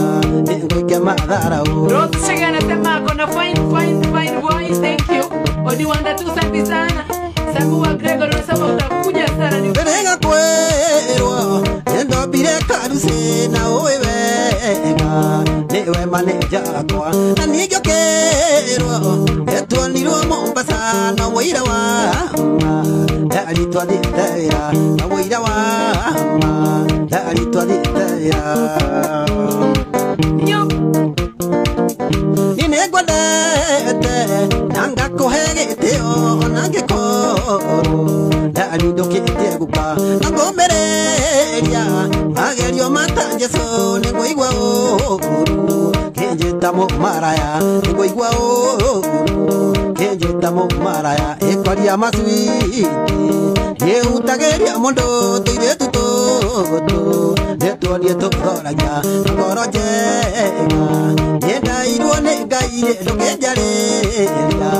nĩngwĩke matharau Rose Chegana Temako na fine voice thank you Odiwanda tu safi sana Sabu wa Gregor Rosa utakuja sana ni werega kwĩrwo nĩndombire karuci na ũĩ wega nĩwe maneja akwa na nĩnjũkĩrwo nĩtuonirwo Mombasa no mũira wa ma ndari twathiĩte wĩra no mũira wa ma ndari twathiĩte wĩra nĩngwendete na ngakũhe gĩtĩo na ngĩkorwo ndari ndũkĩtie guka na ngũmĩrĩria magerio matanje so niguigwa kenjitamo maraya niguigwa kenjitamo maraya ekwaria masui yeutageria mondo tuire tuto netuonie tukoragia ngoro njega nyendairwo nĩ Ngai ndũkĩnjarĩria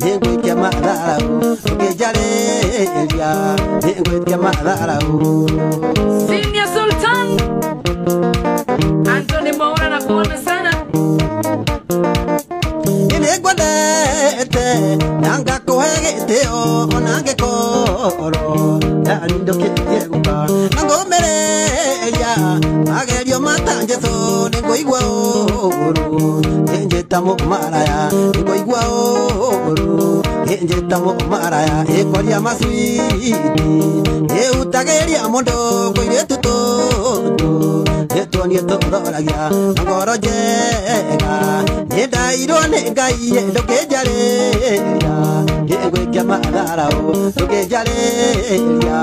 nĩngwĩtia matharau ndũkĩnjarĩria nĩngwĩtia matharau. Senior Sultan Anthony Mwaura na kuona sana nĩngwendete na ngakũhe gĩtĩo ona ngĩkorwo ndarĩ ndũkĩtie gũka na ngũmĩrĩria magerio matanjeco nĩngũigua ũũru kenjĩtamo maraya nĩngũigua ũũru kenjĩtamo maraya ĩkwaria maswiti ĩutagĩria mũndũ kũirĩtu tũtũ nĩtuonie tũthoragia na ngoro njega nĩndairwo nĩ Ngai ndũkĩnjarĩria nĩngwĩtia matharau ndũkĩnjarĩria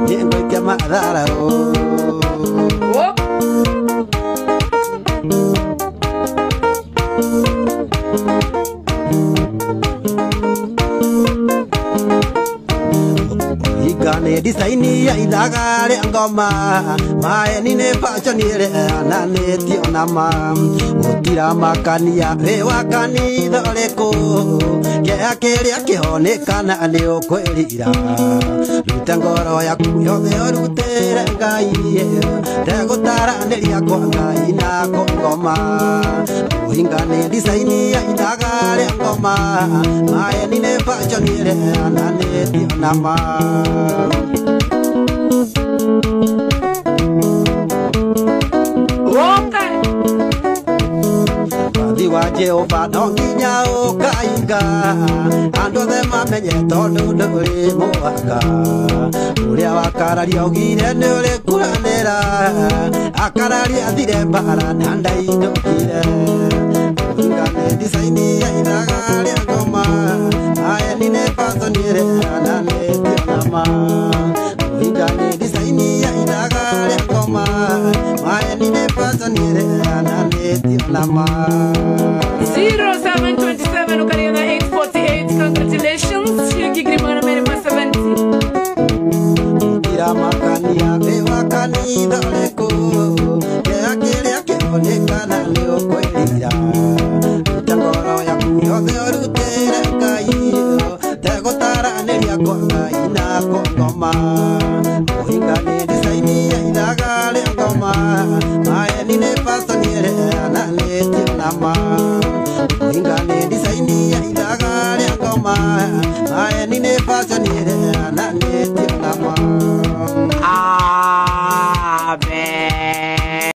nĩngwĩtia matharau. Igane designi ya idagare ngoma maeni ne fashionire na netio nama utira makania we wakani doreko ke akere akihonekana ni ukwirira rutangoro yaku yothe orutere Ngai ndegutaranĩria kwa Ngai na ngoma Ingane designi ya idagare ngoma maeni ne fashionire na netio nama. Wa Jehova no nginya ũkainga andũ othe mamenye tondũ ndũrĩ mũhaka ũrĩa wakararia ũgire nĩ ũrĩ kuranĩra akararia thire mbara na ndaindũkire Ingane designi ya ithaga rĩa ngoma ayeni nĩ fashionire na nĩtio nama Ingane designi ya ithaga rĩa ngoma ayeni nĩ fashionire na nĩtio nama. 0727 ukariona 848. Congratulations, Gigrimana Merima 70. Ira makania bewa kanitha leko ya kile akionekana leo kwelira utangoro ya kuyothe orutere Ngai tegutaranĩria kwa Ngai na ngoma Ingane designi ya ithaga rĩa ngoma ayeni nĩ fashionire na nĩtio nama.